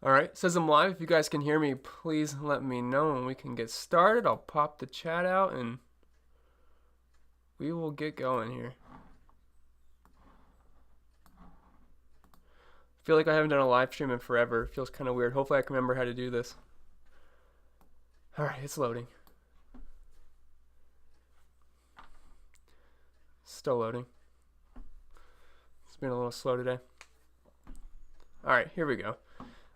Alright, says I'm live. If you guys can hear me, please let me know and we can get started. I'll pop the chat out and we will get going here. I feel like I haven't done a live stream in forever. It feels kind of weird. Hopefully I can remember how to do this. Alright, it's loading. Still loading. It's been a little slow today. Alright, here we go.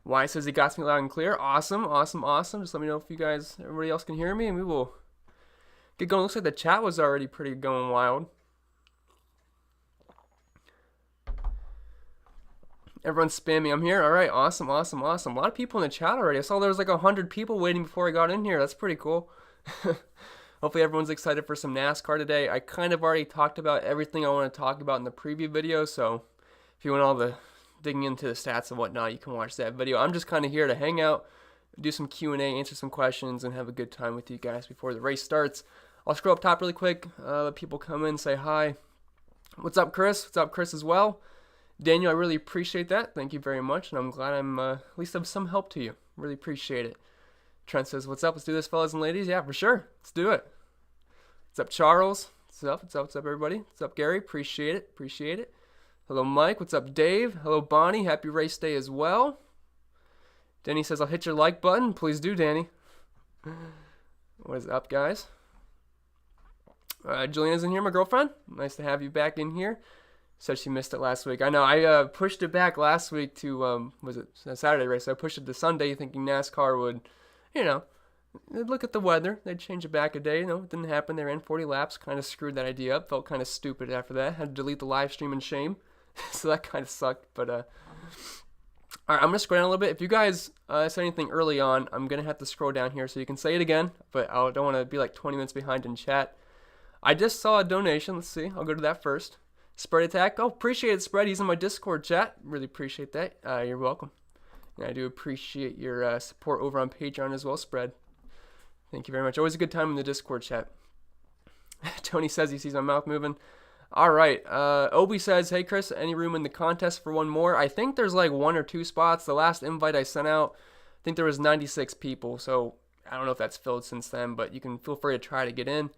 Y says he got me loud and clear. Awesome, awesome, awesome. Just let me know if you guys, everybody else can hear me, and we will get going. Looks like the chat was already pretty going wild. Everyone's spamming. I'm here. All right, awesome, awesome, awesome. A lot of people in the chat already. I saw there was like 100 people waiting before I got in here. That's pretty cool. Hopefully everyone's excited for some NASCAR today. I kind of already talked about everything I want to talk about in the preview video, so if you want all the digging into the stats and whatnot, you can watch that video. I'm just kind of here to hang out, do some Q&A, answer some questions, and have a good time with you guys before the race starts. I'll scroll up top really quick, let people come in, say hi. What's up, Chris? What's up, Chris, as well? Daniel, I really appreciate that. Thank you very much, and I'm glad I'm at least of some help to you. Really appreciate it. Trent says, what's up? Let's do this, fellas and ladies. Yeah, for sure. Let's do it. What's up, Charles? What's up? What's up? What's up, everybody? What's up, Gary? Appreciate it. Appreciate it. Hello, Mike. What's up, Dave? Hello, Bonnie. Happy race day as well. Danny says, I'll hit your like button. Please do, Danny. What is up, guys? Juliana's in here, my girlfriend. Nice to have you back in here. Said she missed it last week. I know. I pushed it back last week to, was it a Saturday race? So I pushed it to Sunday thinking NASCAR would, you know, they'd look at the weather. They'd change it back a day. You know, it didn't happen. They ran 40 laps. Kind of screwed that idea up. Felt kind of stupid after that. Had to delete the live stream in shame. So that kind of sucked, but all right, I'm gonna scroll down a little bit. If you guys said anything early on, I'm gonna have to scroll down here so you can say it again, but I don't want to be like 20 minutes behind in chat. I just saw a donation. Let's see. I'll go to that first. Spread Attack. Oh, appreciate it, Spread. He's in my Discord chat. Really appreciate that. You're welcome. And I do appreciate your support over on Patreon as well, Spread. Thank you very much. Always a good time in the Discord chat. Tony says he sees my mouth moving. All right. Obi says, hey, Chris, any room in the contest for one more? I think there's like 1 or 2 spots. The last invite I sent out, I think there was 96 people. So I don't know if that's filled since then, but you can feel free to try to get in.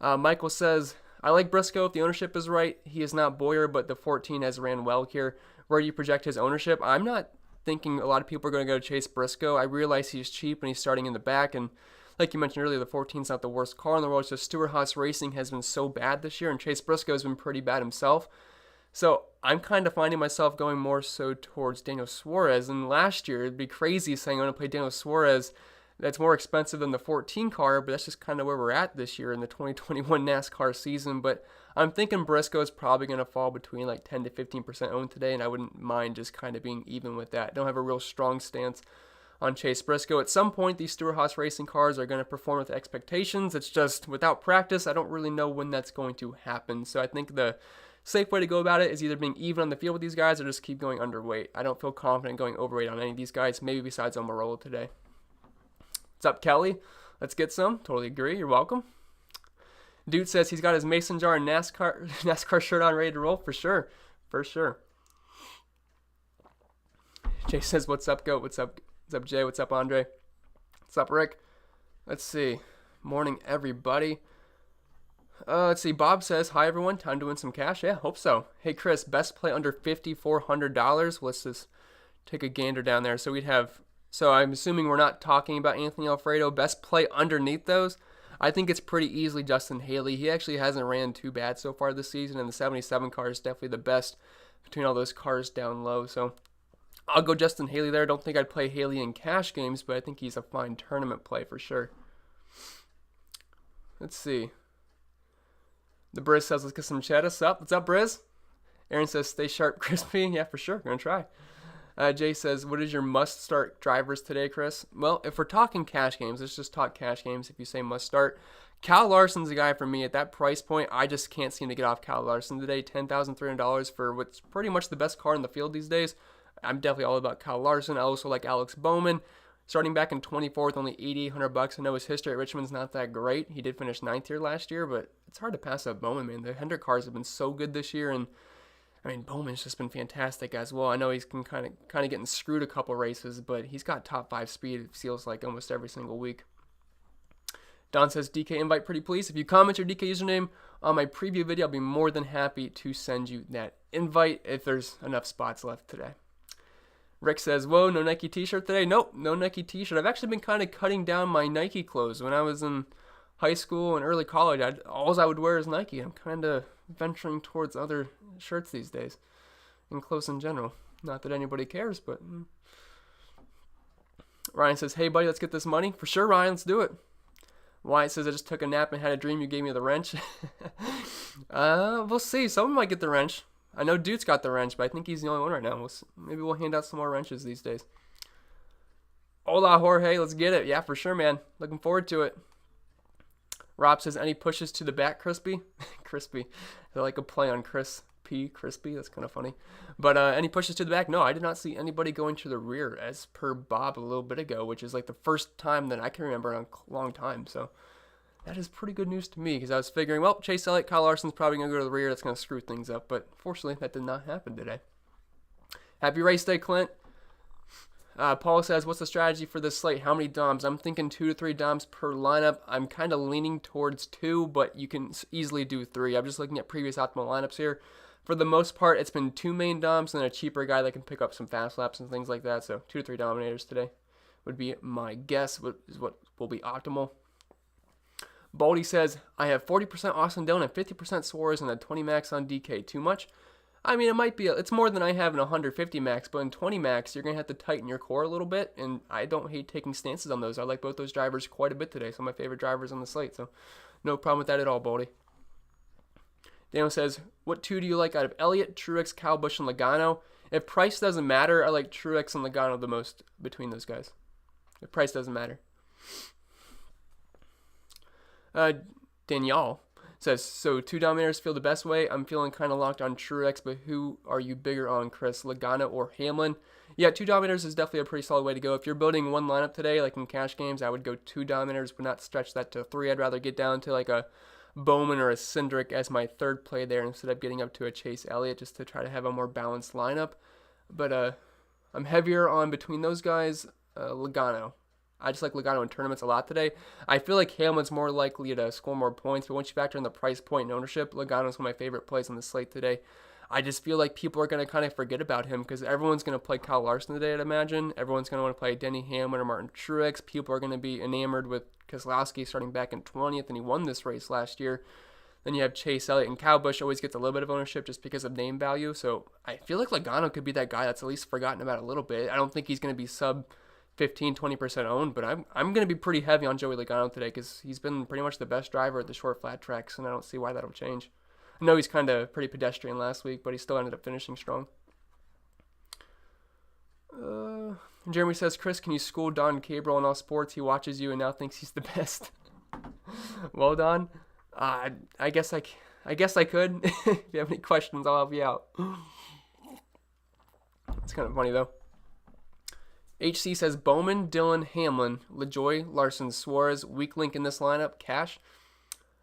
Michael says, I like Briscoe if the ownership is right. He is not Boyer, but the 14 has ran well here. Where do you project his ownership? I'm not thinking a lot of people are going to go chase Briscoe. I realize he's cheap and he's starting in the back, and like you mentioned earlier, the 14 is not the worst car in the world. It's just Stewart-Haas Racing has been so bad this year, and Chase Briscoe has been pretty bad himself. So I'm kind of finding myself going more so towards Daniel Suarez. And last year, it'd be crazy saying I'm going to play Daniel Suarez. That's more expensive than the 14 car, but that's just kind of where we're at this year in the 2021 NASCAR season. But I'm thinking Briscoe is probably going to fall between like 10 to 15% owned today, and I wouldn't mind just kind of being even with that. I don't have a real strong stance on Chase Briscoe. At some point, these Stewart-Haas Racing cars are going to perform with expectations. It's just without practice, I don't really know when that's going to happen. So I think the safe way to go about it is either being even on the field with these guys or just keep going underweight. I don't feel confident going overweight on any of these guys, maybe besides Almirola today. What's up, Kelly? Let's get some. Totally agree. You're welcome. Dude says he's got his mason jar and NASCAR shirt on, ready to roll. For sure. For sure. Jay says, what's up, Goat? What's up? What's up, Jay? What's up, Andre? What's up, Rick? Let's see. Morning, everybody. Let's see. Bob says, hi, everyone. Time to win some cash. Yeah, hope so. Hey, Chris, best play under $5,400. Let's just take a gander down there. So we'd have, so I'm assuming we're not talking about Anthony Alfredo. Best play underneath those. I think it's pretty easily Justin Haley. He actually hasn't ran too bad so far this season, and the 77 car is definitely the best between all those cars down low. So I'll go Justin Haley there. I don't think I'd play Haley in cash games, but I think he's a fine tournament play for sure. Let's see. The Briz says, let's get some chat. What's up? What's up, Briz? Aaron says, stay sharp, crispy. Yeah, for sure. Gonna try. Jay says, what is your must-start drivers today, Chris? Well, if we're talking cash games, let's just talk cash games if you say must-start. Kyle Larson's a guy for me at that price point. I just can't seem to get off Kyle Larson today. $10,300 for what's pretty much the best car in the field these days. I'm definitely all about Kyle Larson. I also like Alex Bowman. Starting back in 24 with only $8,800. I know his history at Richmond's not that great. He did finish 9th here last year, but it's hard to pass up Bowman, man. The Hendrick cars have been so good this year, and I mean, Bowman's just been fantastic as well. I know he's been kind of getting screwed a couple races, but he's got top 5 speed, it feels like, almost every single week. Don says, DK invite pretty please. If you comment your DK username on my preview video, I'll be more than happy to send you that invite if there's enough spots left today. Rick says, whoa, no Nike t-shirt today? Nope, no Nike t-shirt. I've actually been kind of cutting down my Nike clothes. When I was in high school and early college, all I would wear is Nike. I'm kind of venturing towards other shirts these days and clothes in general. Not that anybody cares, but... Ryan says, hey, buddy, let's get this money. For sure, Ryan, let's do it. Wyatt says, I just took a nap and had a dream you gave me the wrench. We'll see. Someone might get the wrench. I know Dude's got the wrench, but I think he's the only one right now. Maybe we'll hand out some more wrenches these days. Hola, Jorge. Let's get it. Yeah, for sure, man. Looking forward to it. Rob says, any pushes to the back, Crispy? Crispy. They're like a play on Chris P. Crispy. That's kind of funny. But any pushes to the back? No, I did not see anybody going to the rear, as per Bob a little bit ago, which is like the first time that I can remember in a long time. So that is pretty good news to me, because I was figuring, well, Chase Elliott, Kyle Larson's probably going to go to the rear. That's going to screw things up. But fortunately, that did not happen today. Happy race day, Clint. Paul says, what's the strategy for this slate? How many DOMs? I'm thinking 2 to 3 DOMs per lineup. I'm kind of leaning towards 2, but you can easily do 3. I'm just looking at previous optimal lineups here. For the most part, it's been 2 main DOMs and a cheaper guy that can pick up some fast laps and things like that. So 2 to 3 Dominators today would be my guess, is what will be optimal. Baldy says, I have 40% Austin Dillon and 50% Suarez and a 20 max on DK. Too much? I mean, it might be, it's more than I have in 150 max, but in 20 max, you're going to have to tighten your core a little bit, and I don't hate taking stances on those. I like both those drivers quite a bit today. Some of my favorite drivers on the slate, so no problem with that at all, Baldy. Daniel says, what 2 do you like out of Elliott, Truex, Kyle Busch, and Logano? If price doesn't matter, I like Truex and Logano the most between those guys. If price doesn't matter. Danielle says, so 2 Dominators feel the best way. I'm feeling kind of locked on Truex, but who are you bigger on, Chris? Logano or Hamlin? Yeah, 2 Dominators is definitely a pretty solid way to go. If you're building one lineup today, like in cash games, I would go 2 Dominators, but not stretch that to 3. I'd rather get down to like a Bowman or a Cindric as my third play there instead of getting up to a Chase Elliott, just to try to have a more balanced lineup. But I'm heavier on between those guys, Logano. I just like Logano in tournaments a lot today. I feel like Hamlin's more likely to score more points, but once you factor in the price point and ownership, Logano's one of my favorite plays on the slate today. I just feel like people are going to kind of forget about him because everyone's going to play Kyle Larson today, I'd imagine. Everyone's going to want to play Denny Hamlin or Martin Truex. People are going to be enamored with Keselowski starting back in 20th, and he won this race last year. Then you have Chase Elliott, and Kyle Busch always gets a little bit of ownership just because of name value. So I feel like Logano could be that guy that's at least forgotten about a little bit. I don't think he's going to be sub 15-20% owned, but I'm going to be pretty heavy on Joey Logano today because he's been pretty much the best driver at the short flat tracks, and I don't see why that'll change. I know he's kind of pretty pedestrian last week, but he still ended up finishing strong. Jeremy says, Chris, can you school Don Cabral in all sports? He watches you and now thinks he's the best. Well, Don, I guess I could. If you have any questions, I'll help you out. It's kind of funny, though. HC says, Bowman, Dillon, Hamlin, LaJoy, Larson, Suarez, weak link in this lineup, cash.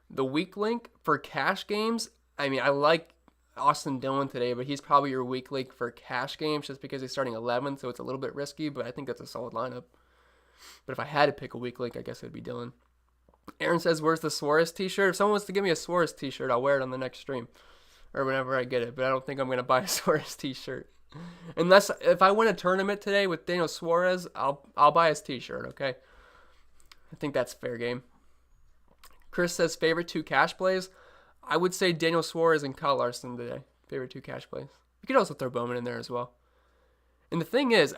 The weak link for cash games, I mean, I like Austin Dillon today, but he's probably your weak link for cash games just because he's starting 11th, so it's a little bit risky, but I think that's a solid lineup. But if I had to pick a weak link, I guess it'd be Dillon. Aaron says, where's the Suarez t-shirt? If someone wants to give me a Suarez t-shirt, I'll wear it on the next stream or whenever I get it, but I don't think I'm going to buy a Suarez t-shirt. Unless, if I win a tournament today with Daniel Suarez, I'll buy his t-shirt, okay? I think that's fair game. Chris says, favorite 2 cash plays? I would say Daniel Suarez and Kyle Larson today. Favorite 2 cash plays. You could also throw Bowman in there as well. And the thing is,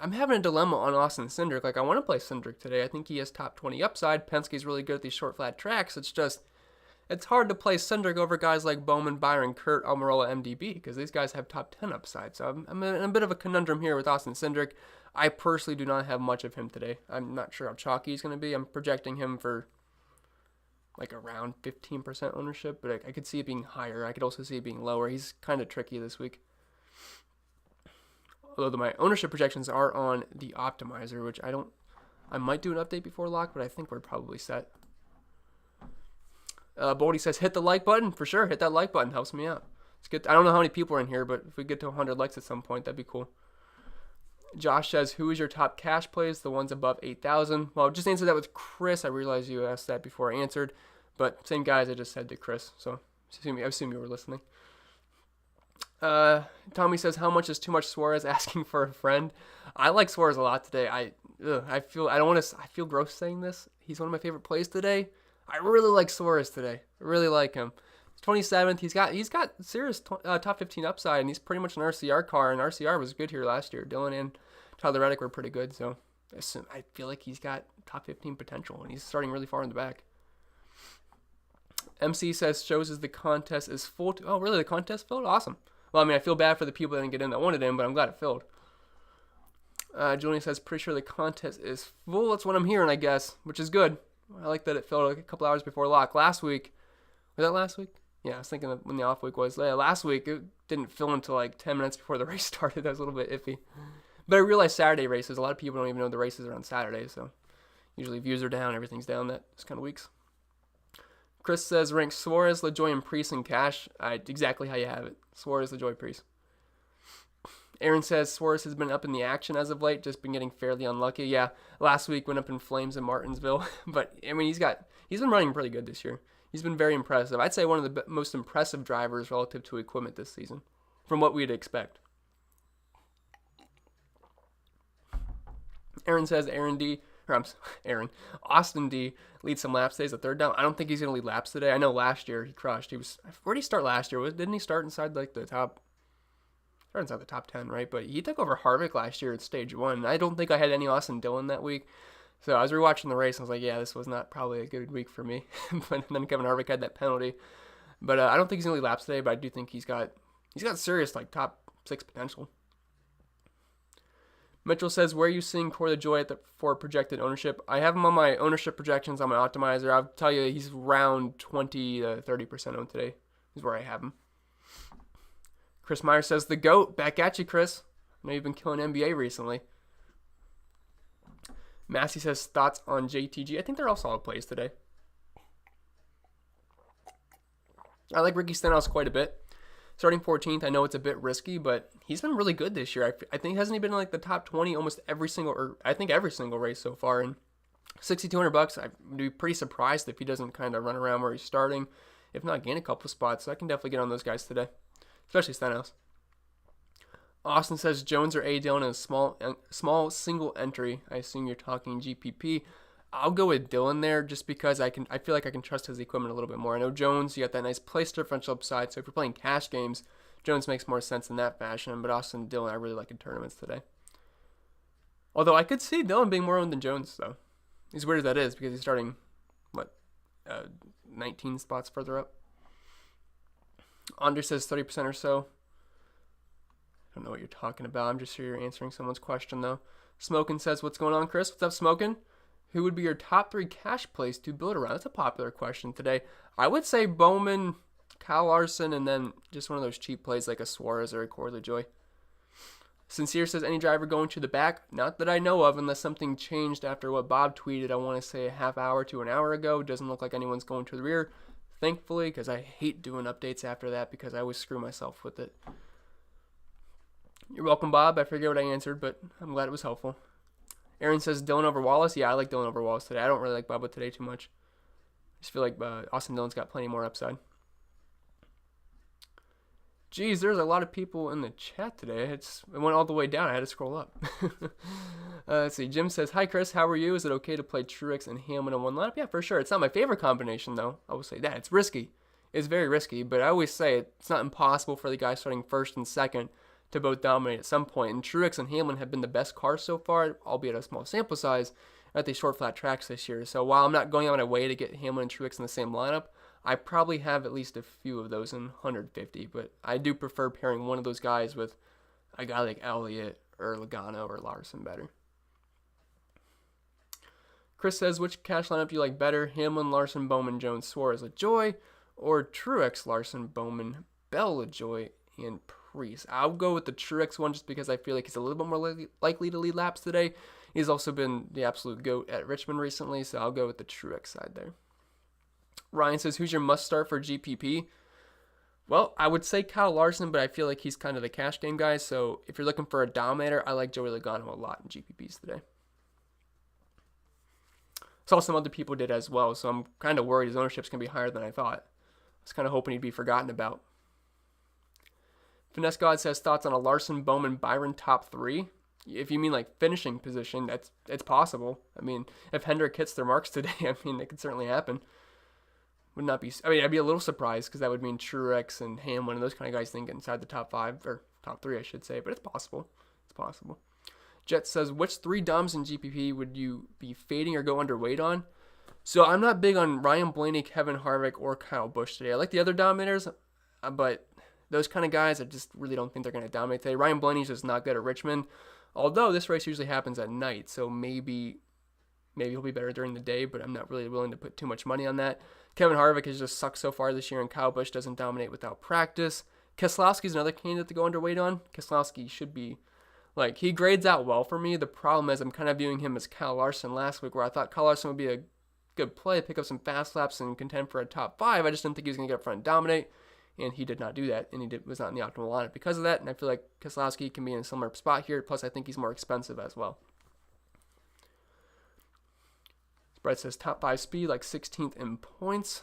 I'm having a dilemma on Austin Cindric. Like, I want to play Cindric today. I think he has top 20 upside. Penske's really good at these short, flat tracks. It's hard to play Cindric over guys like Bowman, Byron, Kurt, Almirola, MDB, because these guys have top 10 upside. So I'm in a bit of a conundrum here with Austin Cindric. I personally do not have much of him today. I'm not sure how chalky he's going to be. I'm projecting him for like around 15% ownership, but I could see it being higher. I could also see it being lower. He's kind of tricky this week. Although my ownership projections are on the optimizer, which I might do an update before lock, but I think we're probably set. Boldy says, hit the like button. For sure, hit that like button. Helps me out. It's good. I don't know how many people are in here, but if we get to 100 likes at some point, that'd be cool. Josh says, who is your top cash plays? The ones above 8,000. Well, just answer that with Chris. I realized you asked that before I answered, but same guys I just said to Chris. So I assume you were listening. Tommy says, how much is too much Suarez? Asking for a friend. I like Suarez a lot today. I feel gross saying this. He's one of my favorite plays today. I really like Suarez today. I really like him. He's 27th. He's got serious top 15 upside, and he's pretty much an RCR car. And RCR was good here last year. Dylan and Tyler Reddick were pretty good, so I feel like he's got top 15 potential, and he's starting really far in the back. MC says, shows as the contest is full. Oh, really? The contest filled? Awesome. Well, I mean, I feel bad for the people that didn't get in that wanted in, but I'm glad it filled. Julian says, pretty sure the contest is full. That's what I'm hearing, I guess, which is good. I like that it filled like a couple hours before lock. Last week, was that last week? Yeah, I was thinking of when the off week was. Last week, it didn't fill until like 10 minutes before the race started. That was a little bit iffy. But I realized Saturday races, a lot of people don't even know the races are on Saturday, so usually views are down, everything's down those kind of weeks. Chris says, rank Suarez, LaJoy, and Priest in cash. Exactly how you have it. Suarez, LaJoy, Priest. Aaron says, Suarez has been up in the action as of late, just been getting fairly unlucky. Yeah, last week went up in flames in Martinsville. But, I mean, he's been running pretty good this year. He's been very impressive. I'd say one of the most impressive drivers relative to equipment this season, from what we'd expect. Aaron says, Austin D leads some laps today as a third down. I don't think he's going to lead laps today. I know last year he crushed. Where did he start last year? Didn't he start inside like the top 10, right? But he took over Harvick last year at stage 1. I don't think I had any Austin Dillon that week. So I was rewatching the race and I was like, yeah, this was not probably a good week for me. But then Kevin Harvick had that penalty. But I don't think he's going to lead laps today, but I do think he's got serious like top 6 potential. Mitchell says, where are you seeing Corey LaJoy for projected ownership? I have him on my ownership projections on my optimizer. I'll tell you, he's around 20 to 30% owned today is where I have him. Chris Meyer says, the GOAT. Back at you, Chris. I know you've been killing NBA recently. Massey says, thoughts on JTG. I think they're all solid plays today. I like Ricky Stenhouse quite a bit. Starting 14th, I know it's a bit risky, but he's been really good this year. I think hasn't he been in like the top 20 almost every single race so far. And $6,200, I'd be pretty surprised if he doesn't kind of run around where he's starting, if not gain a couple spots. So I can definitely get on those guys today, especially Stenhouse. Austin says Jones or A. Dillon in a small single entry. I assume you're talking GPP. I'll go with Dillon there just because I feel like I can trust his equipment a little bit more. I know Jones, you got that nice place differential upside, so if you're playing cash games, Jones makes more sense in that fashion, but Austin Dillon I really like in tournaments today. Although I could see Dillon being more owned than Jones, though. As weird as that is, because he's starting, 19 spots further up. Andre says 30% or so. I don't know what you're talking about. I'm just sure you're answering someone's question, though. Smokin' says, what's going on, Chris? What's up, Smokin'? Who would be your top 3 cash plays to build around? That's a popular question today. I would say Bowman, Kyle Larson, and then just one of those cheap plays like a Suarez or a Corey LaJoy. Sincere says, any driver going to the back? Not that I know of, unless something changed after what Bob tweeted, I want to say a half hour to an hour ago. Doesn't look like anyone's going to the rear, thankfully, because I hate doing updates after that because I always screw myself with it. You're welcome, Bob. I forget what I answered, but I'm glad it was helpful. Aaron says Dillon over Wallace. Yeah, I like Dillon over Wallace today. I don't really like Bubba today too much. I just feel like Austin Dillon's got plenty more upside. Geez, there's a lot of people in the chat today. It went all the way down. I had to scroll up. Let's see. Jim says, hi, Chris. How are you? Is it okay to play Truex and Hamlin in one lineup? Yeah, for sure. It's not my favorite combination, though. I will say that. It's risky. It's very risky, but I always say it's not impossible for the guy starting first and second to both dominate at some point. And Truex and Hamlin have been the best cars so far, albeit a small sample size, at these short flat tracks this year. So while I'm not going out of my way to get Hamlin and Truex in the same lineup, I probably have at least a few of those in 150. But I do prefer pairing one of those guys with a guy like Elliott or Logano or Larson better. Chris says, which cash lineup do you like better? Hamlin, Larson, Bowman, Jones, Suarez, LaJoy, or Truex, Larson, Bowman, Bell, LaJoy, and Priest? I'll go with the Truex one just because I feel like he's a little bit more likely to lead laps today. He's also been the absolute GOAT at Richmond recently, so I'll go with the Truex side there. Ryan says, who's your must start for GPP? Well, I would say Kyle Larson, but I feel like he's kind of the cash game guy. So if you're looking for a dominator, I like Joey Logano a lot in GPPs today. Saw some other people did as well, so I'm kind of worried his ownership's going to be higher than I thought. I was kind of hoping he'd be forgotten about. Finesse God says thoughts on a Larson, Bowman, Byron top 3. If you mean like finishing position, it's possible. I mean, if Hendrick hits their marks today, I mean, it could certainly happen. Would not be. I mean, I'd be a little surprised because that would mean Truex and Hamlin and those kind of guys think inside the top 5 or top 3, I should say. But it's possible. It's possible. Jet says, which 3 Doms in GPP would you be fading or go underweight on? So I'm not big on Ryan Blaney, Kevin Harvick, or Kyle Busch today. I like the other Dominators, but those kind of guys, I just really don't think they're going to dominate today. Ryan Blaney's just not good at Richmond, although this race usually happens at night, so maybe he'll be better during the day, but I'm not really willing to put too much money on that. Kevin Harvick has just sucked so far this year, and Kyle Busch doesn't dominate without practice. Keselowski's another candidate to go underweight on. Keselowski should be, like, he grades out well for me. The problem is I'm kind of viewing him as Kyle Larson last week, where I thought Kyle Larson would be a good play, pick up some fast laps and contend for a top 5. I just didn't think he was going to get up front and dominate, and he did not do that, and was not in the optimal lineup because of that, and I feel like Keselowski can be in a similar spot here, plus I think he's more expensive as well. Brett says top 5 speed, like 16th in points.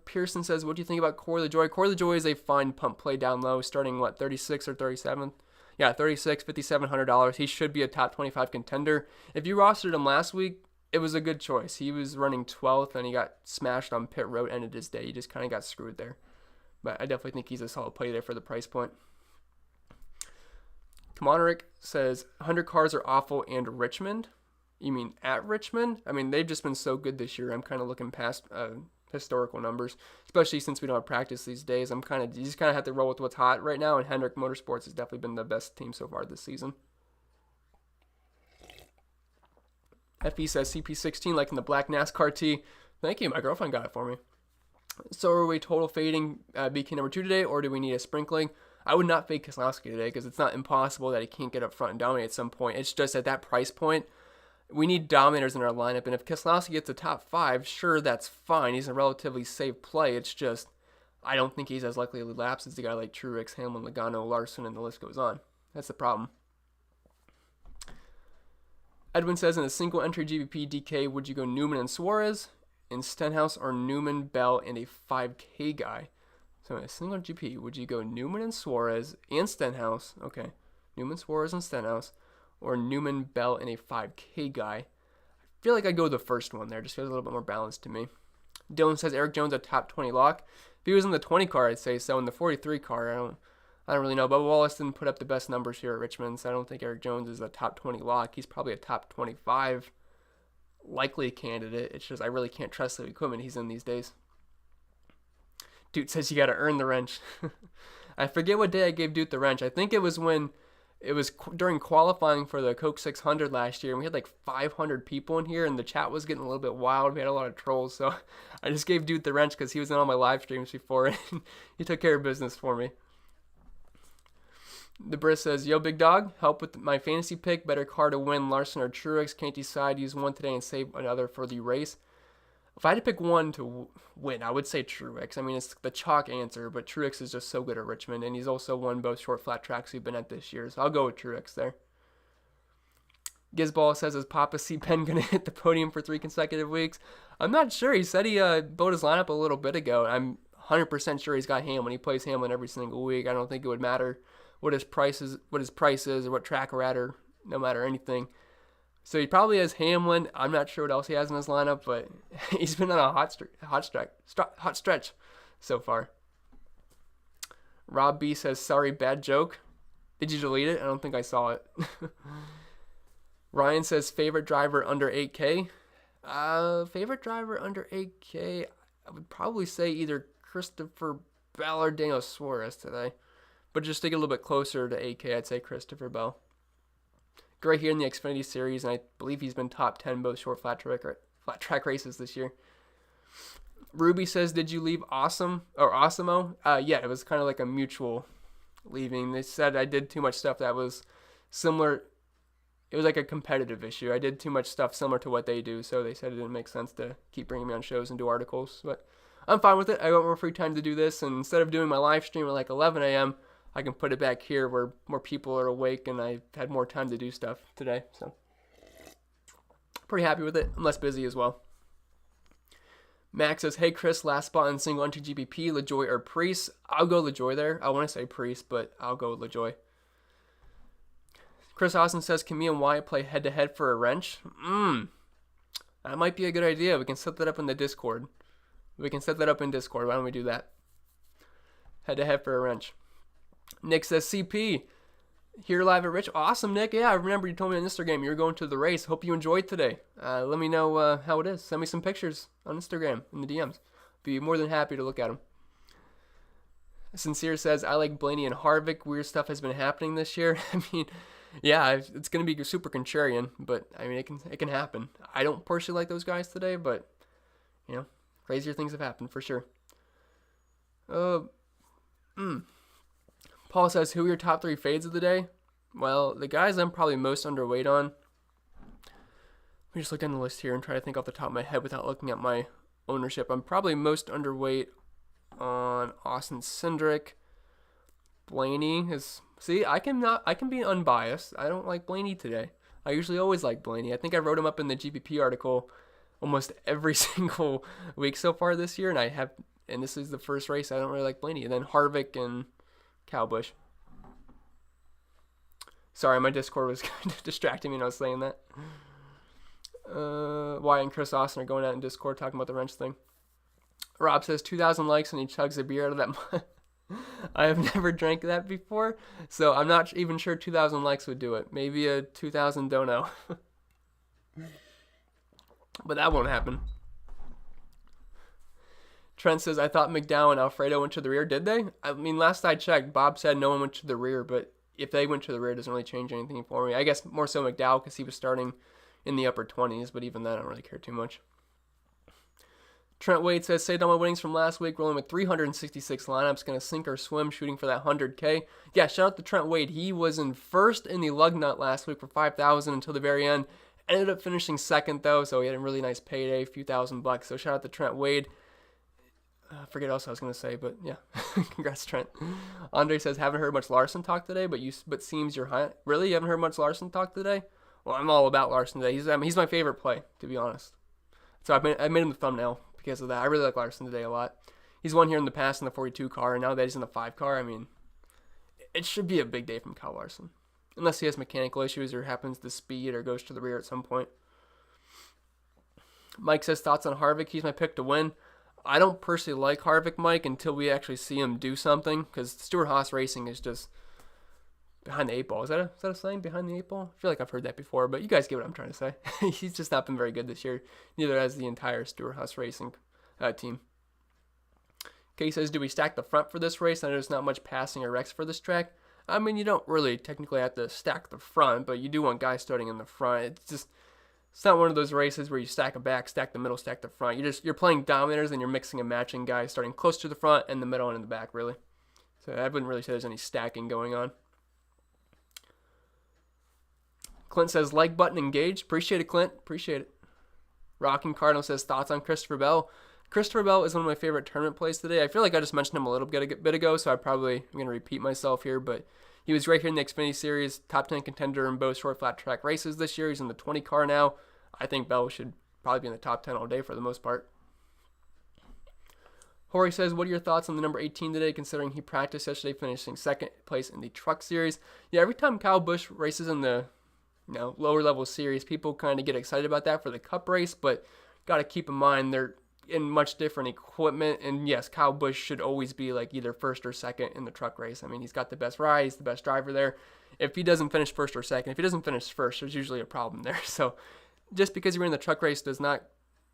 Pearson says, what do you think about Corey LaJoy? Corey LaJoy is a fine pump play down low, starting, 36 or 37th? Yeah, 36, $5,700. He should be a top 25 contender. If you rostered him last week, it was a good choice. He was running 12th, and he got smashed on pit road, ended his day. He just kind of got screwed there. But I definitely think he's a solid play there for the price point. Kamonerick says, 100 cars are awful and Richmond. You mean at Richmond? I mean, they've just been so good this year. I'm kind of looking past historical numbers, especially since we don't have practice these days. You just kind of have to roll with what's hot right now, and Hendrick Motorsports has definitely been the best team so far this season. FE says CP16 like in the black NASCAR tee. Thank you. My girlfriend got it for me. So are we total fading BK number 2 today, or do we need a sprinkling? I would not fade Keselowski today because it's not impossible that he can't get up front and dominate at some point. It's just at that price point, we need dominators in our lineup, and if Keselowski gets a top 5, sure, that's fine. He's a relatively safe play. It's just, I don't think he's as likely to lapse as a guy like Truex, Hamlin, Logano, Larson, and the list goes on. That's the problem. Edwin says, in a single entry GBP DK, would you go Newman and Suarez, in Stenhouse, or Newman, Bell, and a 5K guy? So in a single GP, would you go Newman and Suarez and Stenhouse? Okay, Newman, Suarez, and Stenhouse, or Newman, Bell, and a 5K guy? I feel like I'd go the first one there. Just feels a little bit more balanced to me. Dylan says Eric Jones a top 20 lock. If he was in the 20 car, I'd say so. In the 43 car, I don't really know. Bubba Wallace didn't put up the best numbers here at Richmond, so I don't think Eric Jones is a top 20 lock. He's probably a top 25 likely candidate. It's just I really can't trust the equipment he's in these days. Dude says you got to earn the wrench. I forget what day I gave Dude the wrench. I think it was during qualifying for the Coke 600 last year, and we had like 500 people in here, and the chat was getting a little bit wild. We had a lot of trolls, so I just gave Dude the wrench because he was in all my live streams before, and he took care of business for me. The Briss says, yo, big dog, help with my fantasy pick. Better car to win, Larson or Truex. Can't decide. Use one today and save another for the race. If I had to pick one to win, I would say Truex. I mean, it's the chalk answer, but Truex is just so good at Richmond, and he's also won both short flat tracks we've been at this year, so I'll go with Truex there. Gizball says, is Papa C. Penn going to hit the podium for 3 consecutive weeks? I'm not sure. He said he built his lineup a little bit ago. I'm 100% sure he's got Hamlin. He plays Hamlin every single week. I don't think it would matter what his price is, or what track we're at, or no matter anything. So he probably has Hamlin. I'm not sure what else he has in his lineup, but he's been on a hot stretch so far. Rob B says, sorry, bad joke. Did you delete it? I don't think I saw it. Ryan says, favorite driver under 8K. Favorite driver under 8K, I would probably say either Christopher Bell or Daniel Suarez today. But just to get a little bit closer to 8K, I'd say Christopher Bell. Great here in the Xfinity Series, and I believe he's been top 10 both short flat track races this year. Ruby says, did you leave Osimo? Yeah, it was kind of like a mutual leaving. They said I did too much stuff that was similar. It was like a competitive issue. I did too much stuff similar to what they do, so they said it didn't make sense to keep bringing me on shows and do articles. But I'm fine with it. I got more free time to do this, and instead of doing my live stream at like 11 a.m., I can put it back here where more people are awake, and I've had more time to do stuff today. So pretty happy with it. I'm less busy as well. Max says, hey Chris, last spot in single entry GPP, LaJoy or Priest? I'll go LaJoy there. I want to say Priest, but I'll go with LaJoy. Chris Austin says, can me and Wyatt play head-to-head for a wrench? That might be a good idea. We can set that up in the Discord. Why don't we do that? Head-to-head for a wrench. Nick says, CP, here live at Rich. Awesome, Nick. Yeah, I remember you told me on Instagram you were going to the race. Hope you enjoyed today. Let me know how it is. Send me some pictures on Instagram in the DMs. Be more than happy to look at them. Sincere says, I like Blaney and Harvick. Weird stuff has been happening this year. I mean, yeah, it's going to be super contrarian, but I mean, it can happen. I don't personally like those guys today, but, you know, crazier things have happened for sure. Paul says, who are your top 3 fades of the day? Well, the guys I'm probably most underweight on. Let me just look down the list here and try to think off the top of my head without looking at my ownership. I'm probably most underweight on Austin Cindric. Blaney is... See, I can be unbiased. I don't like Blaney today. I usually always like Blaney. I think I wrote him up in the GPP article almost every single week so far this year, and this is the first race I don't really like Blaney. And then Harvick and Kyle Busch. Sorry, my Discord was kind of distracting me when I was saying that. Wyatt and Chris Austin are going out in Discord talking about the wrench thing. Rob says 2,000 likes and he chugs a beer out of that mug. I have never drank that before, so I'm not even sure 2,000 likes would do it. Maybe a 2,000 dono. But that won't happen. Trent says, I thought McDowell and Alfredo went to the rear. Did they? I mean, last I checked, Bob said no one went to the rear, but if they went to the rear, it doesn't really change anything for me. I guess more so McDowell because he was starting in the upper 20s, but even then, I don't really care too much. Trent Wade says, saved all my winnings from last week, rolling with 366 lineups, going to sink or swim, shooting for that 100K. Yeah, shout out to Trent Wade. He was in first in the lug nut last week for 5,000 until the very end. Ended up finishing second, though, so he had a really nice payday, a few $1,000. So shout out to Trent Wade. I forget what else I was going to say, but yeah. Congrats, Trent. Andre says, haven't heard much Larson talk today, but seems you're high. Really? You haven't heard much Larson talk today? Well, I'm all about Larson today. He's my favorite play, to be honest. So I made him the thumbnail because of that. I really like Larson today a lot. He's won here in the past in the 42 car, and now that he's in the 5 car, I mean, it should be a big day from Kyle Larson. Unless he has mechanical issues or happens to speed or goes to the rear at some point. Mike says, thoughts on Harvick? He's my pick to win. I don't personally like Harvick, Mike, until we actually see him do something, because Stewart-Haas Racing is just behind the 8 ball. Is that a saying, behind the 8 ball? I feel like I've heard that before, but you guys get what I'm trying to say. He's just not been very good this year. Neither has the entire Stewart-Haas Racing team. Kay says, do we stack the front for this race? I know there's not much passing or wrecks for this track. I mean, you don't really technically have to stack the front, but you do want guys starting in the front. It's not one of those races where you stack a back, stack the middle, stack the front. You're playing Dominators and you're mixing and matching guys starting close to the front and the middle and in the back, really. So I wouldn't really say there's any stacking going on. Clint says, like button engaged. Appreciate it, Clint. Appreciate it. Rocking Cardinal says, thoughts on Christopher Bell. Christopher Bell is one of my favorite tournament plays today. I feel like I just mentioned him a little bit ago, so I'm going to repeat myself here, but he was right here in the Xfinity Series, top 10 contender in both short flat track races this year. He's in the 20 car now. I think Bell should probably be in the top 10 all day for the most part. Jorge says, what are your thoughts on the number 18 today, considering he practiced yesterday, finishing second place in the Truck Series? Yeah, every time Kyle Busch races in the lower level series, people kind of get excited about that for the Cup race, but got to keep in mind they're in much different equipment, and yes, Kyle Busch should always be like either first or second in the truck race. I mean, he's got the best ride, he's the best driver there. If he doesn't finish first or second, if he doesn't finish first, there's usually a problem there. So just because you're in the truck race does not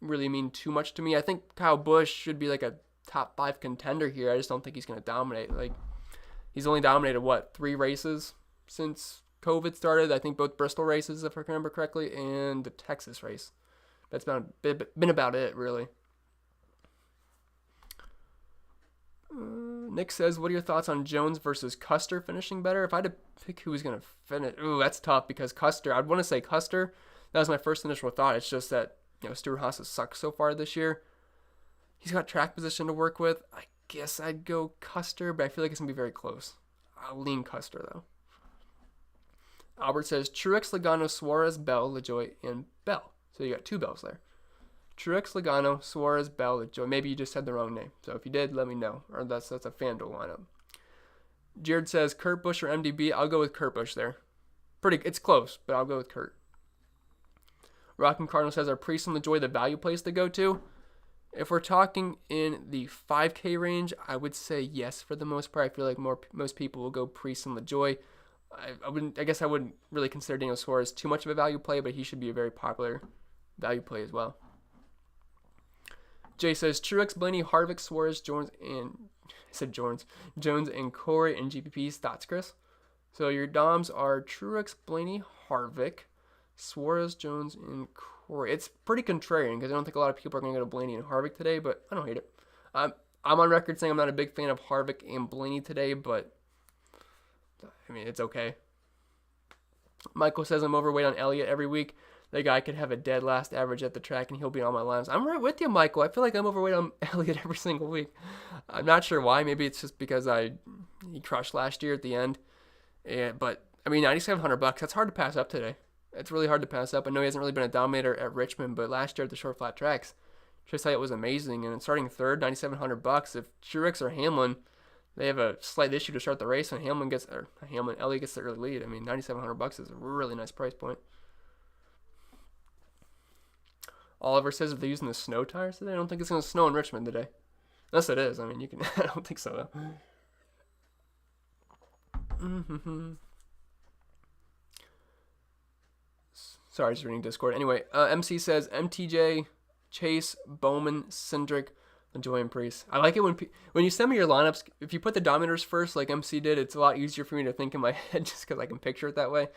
really mean too much to me. I think Kyle Busch should be like a top 5 contender here. I just don't think he's going to dominate. Like, he's only dominated, 3 races since COVID started? I think both Bristol races, if I remember correctly, and the Texas race. That's been about it, really. Nick says, what are your thoughts on Jones versus Custer finishing better? If I had to pick who was going to finish, that's tough, because Custer, I'd want to say Custer. That was my first initial thought. It's just that, Stewart-Haas has sucked so far this year. He's got track position to work with. I guess I'd go Custer, but I feel like it's going to be very close. I'll lean Custer, though. Albert says Truex, Logano, Suarez, Bell, LaJoy, and Bell. So you got 2 Bells there. Truex, Logano, Suarez, Bell, LaJoy. Maybe you just said the wrong name. So if you did, let me know. Or that's a FanDuel lineup. Jared says Kurt Busch or MDB. I'll go with Kurt Busch there. It's close, but I'll go with Kurt. Rockin' Cardinal says, are Priest and LaJoy the value plays to go to? If we're talking in the 5K range, I would say yes for the most part. I feel like most people will go Priest and LaJoy. I guess I wouldn't really consider Daniel Suarez too much of a value play, but he should be a very popular value play as well. Jay says Truex, Blaney, Harvick, Suarez, Jones, and Corey and GPP's thoughts, Chris. So your DOMs are Truex, Blaney, Harvick, Suarez, Jones, and Corey. It's pretty contrarian because I don't think a lot of people are going to go to Blaney and Harvick today, but I don't hate it. I'm on record saying I'm not a big fan of Harvick and Blaney today, but I mean, it's okay. Michael says I'm overweight on Elliott every week. That guy could have a dead last average at the track, and he'll be on my lines. I'm right with you, Michael. I feel like I'm overweight on Elliott every single week. I'm not sure why. Maybe it's just because he crushed last year at the end. But I mean, $9,700. That's hard to pass up today. It's really hard to pass up. I know he hasn't really been a dominator at Richmond, but last year at the short flat tracks, just it was amazing. And starting third, $9,700. If Truex or Hamlin, they have a slight issue to start the race, and Elliott gets the early lead. I mean, $9,700 is a really nice price point. Oliver says if they're using the snow tires today, I don't think it's going to snow in Richmond today. Unless it is. I mean, you can. I don't think so, though. Sorry, just reading Discord. Anyway, MC says MTJ, Chase, Bowman, Cindric, LaJoy, and Priest. I like it when you send me your lineups. If you put the Dominators first, like MC did, it's a lot easier for me to think in my head just because I can picture it that way.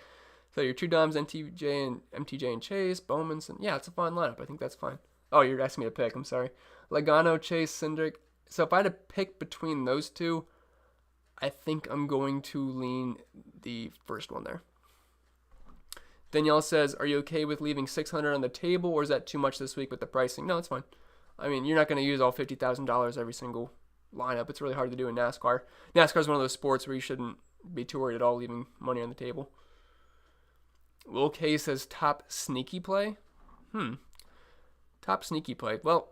So your 2 Doms, MTJ and Chase, Bowman, yeah, it's a fun lineup. I think that's fine. Oh, you're asking me to pick. I'm sorry. Logano, Chase, Cindric. So if I had to pick between those 2, I think I'm going to lean the first one there. Danielle says, are you okay with leaving $600 on the table, or is that too much this week with the pricing? No, it's fine. I mean, you're not going to use all $50,000 every single lineup. It's really hard to do in NASCAR. NASCAR is one of those sports where you shouldn't be too worried at all leaving money on the table. Will K says top sneaky play. Top sneaky play. Well,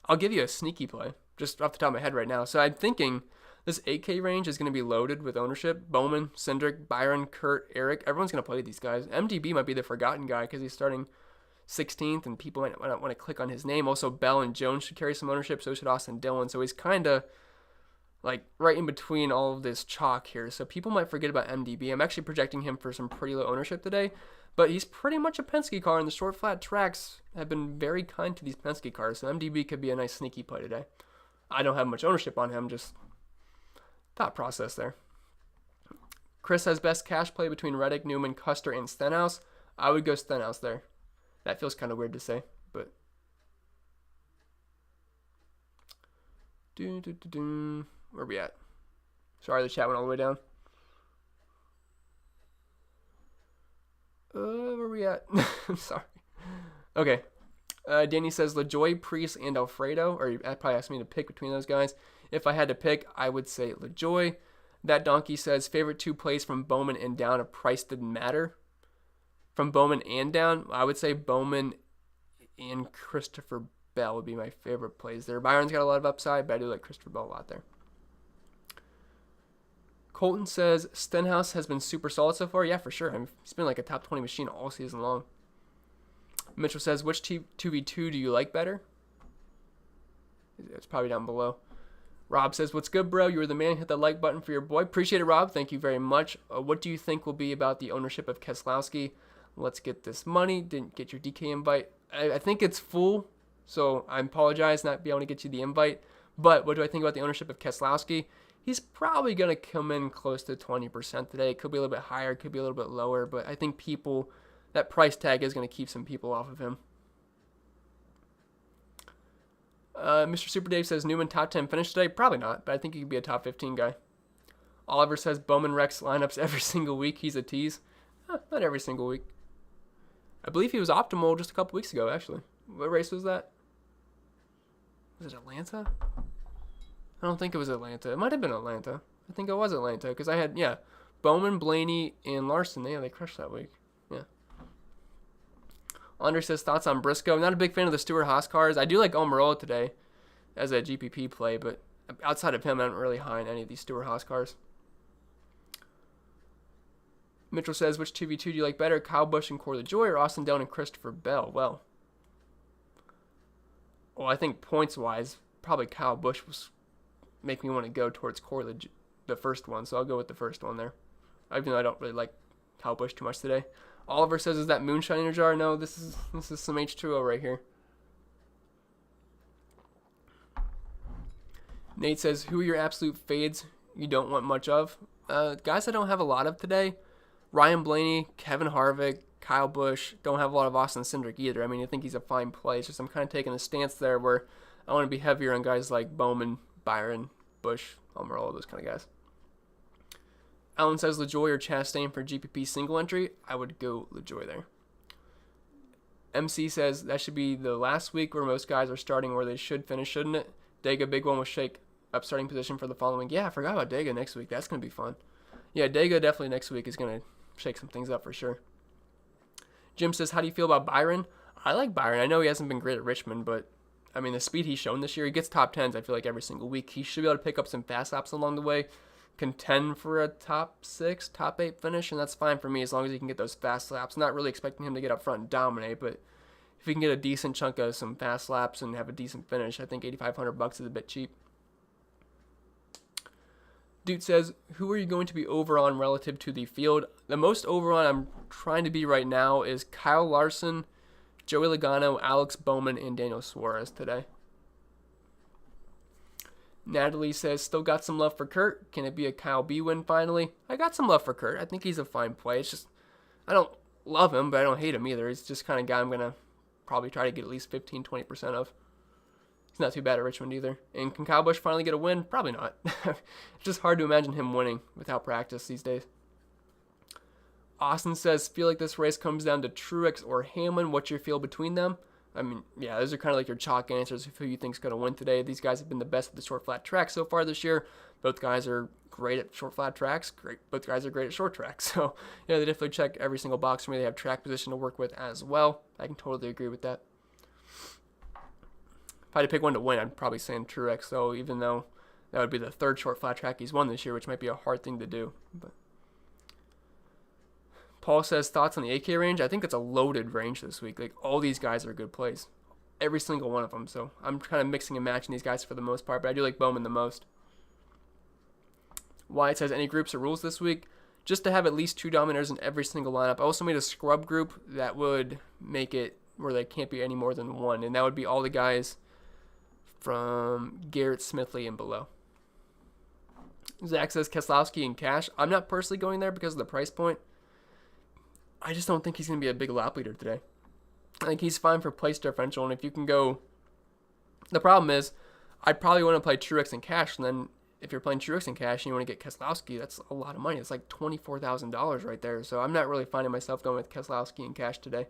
I'll give you a sneaky play just off the top of my head right now. So I'm thinking this 8K range is going to be loaded with ownership. Bowman, Cindric, Byron, Kurt, Eric. Everyone's going to play these guys. MDB might be the forgotten guy because he's starting 16th and people might not want to click on his name. Also, Bell and Jones should carry some ownership. So should Austin Dillon. So he's kind of like right in between all of this chalk here. So people might forget about MDB. I'm actually projecting him for some pretty low ownership today, but he's pretty much a Penske car, and the short flat tracks have been very kind to these Penske cars. So MDB could be a nice sneaky play today. I don't have much ownership on him, just thought process there. Chris has best cash play between Reddick, Newman, Custer, and Stenhouse. I would go Stenhouse there. That feels kind of weird to say, but where are we at? Sorry, the chat went all the way down. Where are we at? I'm sorry. Okay. Danny says LaJoy, Priest, and Alfredo. Or you probably asked me to pick between those guys. If I had to pick, I would say LaJoy. That Donkey says favorite 2 plays from Bowman and down. A price didn't matter. From Bowman and down, I would say Bowman and Christopher Bell would be my favorite plays there. Byron's got a lot of upside, but I do like Christopher Bell a lot there. Colton says Stenhouse has been super solid so far. Yeah, for sure. I mean, he's been like a top 20 machine all season long. Mitchell says, which 2v2 do you like better? It's probably down below. Rob says, what's good, bro? You were the man. Hit the like button for your boy. Appreciate it, Rob. Thank you very much. What do you think will be about the ownership of Keselowski? Let's get this money. Didn't get your DK invite. I think it's full, so I apologize not being able to get you the invite. But what do I think about the ownership of Keselowski? He's probably going to come in close to 20% today. It could be a little bit higher, could be a little bit lower, but I think that price tag is going to keep some people off of him. Mr. Super Dave says Newman top 10 finish today. Probably not, but I think he could be a top 15 guy. Oliver says Bowman wrecks lineups every single week. He's a tease. Not every single week. I believe he was optimal just a couple weeks ago, actually. What race was that? Was it Atlanta? I don't think it was Atlanta. It might have been Atlanta. I think it was Atlanta because I had, yeah, Bowman, Blaney, and Larson. Yeah, they crushed that week. Yeah. Andre says thoughts on Briscoe. I'm not a big fan of the Stewart Haas cars. I do like Almirola today as a GPP play, but outside of him, I'm not really high on any of these Stewart Haas cars. Mitchell says, which 2v2 do you like better, Kyle Busch and Corey LaJoie or Austin Dillon and Christopher Bell? Well, I think points-wise, probably Kyle Busch was make me want to go towards Corey LaJoie, the first one, so I'll go with the first one there. Even though I don't really like Kyle Busch too much today. Oliver says, is that moonshine in your jar? No, this is some H2O right here. Nate says, who are your absolute fades you don't want much of? Guys I don't have a lot of today. Ryan Blaney, Kevin Harvick, Kyle Busch. Don't have a lot of Austin Cindric either. I mean, I think he's a fine play. It's just I'm kind of taking a stance there where I want to be heavier on guys like Bowman, Byron, Busch, Almirola, those kind of guys. Alan says LaJoie or Chastain for GPP single entry. I would go LaJoie there. MC says that should be the last week where most guys are starting where they should finish, shouldn't it? Dega, big one will shake up starting position for the following. Yeah, I forgot about Dega next week. That's going to be fun. Yeah, Dega definitely next week is going to shake some things up for sure. Jim says, how do you feel about Byron? I like Byron. I know he hasn't been great at Richmond, but I mean, the speed he's shown this year, he gets top 10s, I feel like, every single week. He should be able to pick up some fast laps along the way, contend for a top 6, top 8 finish, and that's fine for me as long as he can get those fast laps. Not really expecting him to get up front and dominate, but if he can get a decent chunk of some fast laps and have a decent finish, I think $8,500 is a bit cheap. Dude says, who are you going to be over on relative to the field? The most over on I'm trying to be right now is Kyle Larson, Joey Logano, Alex Bowman, and Daniel Suarez today. Natalie says, still got some love for Kurt. Can it be a Kyle B win finally? I got some love for Kurt. I think he's a fine play. It's just, I don't love him, but I don't hate him either. He's just kind of guy I'm going to probably try to get at least 15-20% of. He's not too bad at Richmond either. And can Kyle Busch finally get a win? Probably not. It's just hard to imagine him winning without practice these days. Austin says, feel like this race comes down to Truex or Hamlin. What's your feel between them? I mean, yeah, those are kind of like your chalk answers of who you think's going to win today. These guys have been the best at the short flat track so far this year. Both guys are great at short flat tracks. Both guys are great at short tracks. So, yeah, they definitely check every single box for me. They have track position to work with as well. I can totally agree with that. If I had to pick one to win, I'd probably say Truex, though, even though that would be the third short flat track he's won this year, which might be a hard thing to do. But Paul says, thoughts on the AK range? I think it's a loaded range this week. Like, all these guys are good plays. Every single one of them. So I'm kind of mixing and matching these guys for the most part, but I do like Bowman the most. Wyatt says, any groups or rules this week? Just to have at least 2 Dominators in every single lineup. I also made a scrub group that would make it where there can't be any more than 1, and that would be all the guys from Garrett, Smithley, and below. Zach says Keselowski and Cash. I'm not personally going there because of the price point. I just don't think he's going to be a big lap leader today. I think he's fine for place differential, and if you can go... The problem is, I'd probably want to play Truex and Cash, and then if you're playing Truex and Cash and you want to get Keselowski, that's a lot of money. It's like $24,000 right there, so I'm not really finding myself going with Keselowski and Cash today.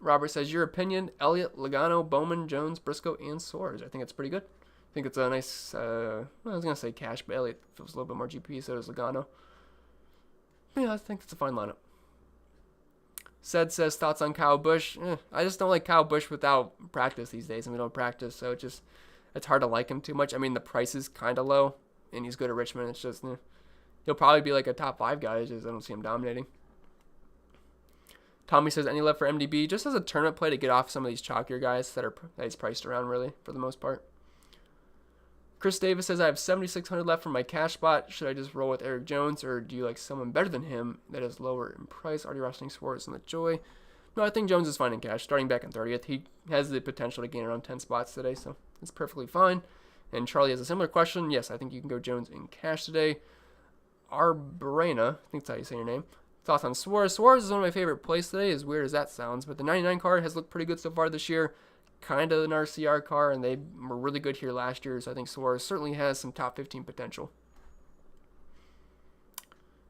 Robert says, your opinion, Elliott, Logano, Bowman, Jones, Briscoe, and Suarez. I think it's pretty good. I think it's a nice, I was going to say Cash, but Elliott feels a little bit more GP, so does Logano. Yeah, I think it's a fine lineup. Says, thoughts on Kyle Busch? I just don't like Kyle Busch without practice these days, and we don't practice, so it's hard to like him too much. I mean, the price is kind of low, and he's good at Richmond. It's just, he'll probably be like a top 5 guy. It's just I don't see him dominating. Tommy says, any love for MDB? Just as a tournament play to get off some of these chalkier guys that he's priced around, really, for the most part. Chris Davis says, I have $7,600 left from my cash spot. Should I just roll with Eric Jones, or do you like someone better than him that is lower in price? Already rostening Suarez and LaJoie. No, I think Jones is fine in cash. Starting back in 30th, he has the potential to gain around 10 spots today, so it's perfectly fine. And Charlie has a similar question. Yes, I think you can go Jones in cash today. Arbrena, I think that's how you say your name. Thoughts on Suarez? Suarez is one of my favorite plays today, as weird as that sounds, but the 99 car has looked pretty good so far this year. Kind of an RCR car, and they were really good here last year, so I think Suarez certainly has some top 15 potential.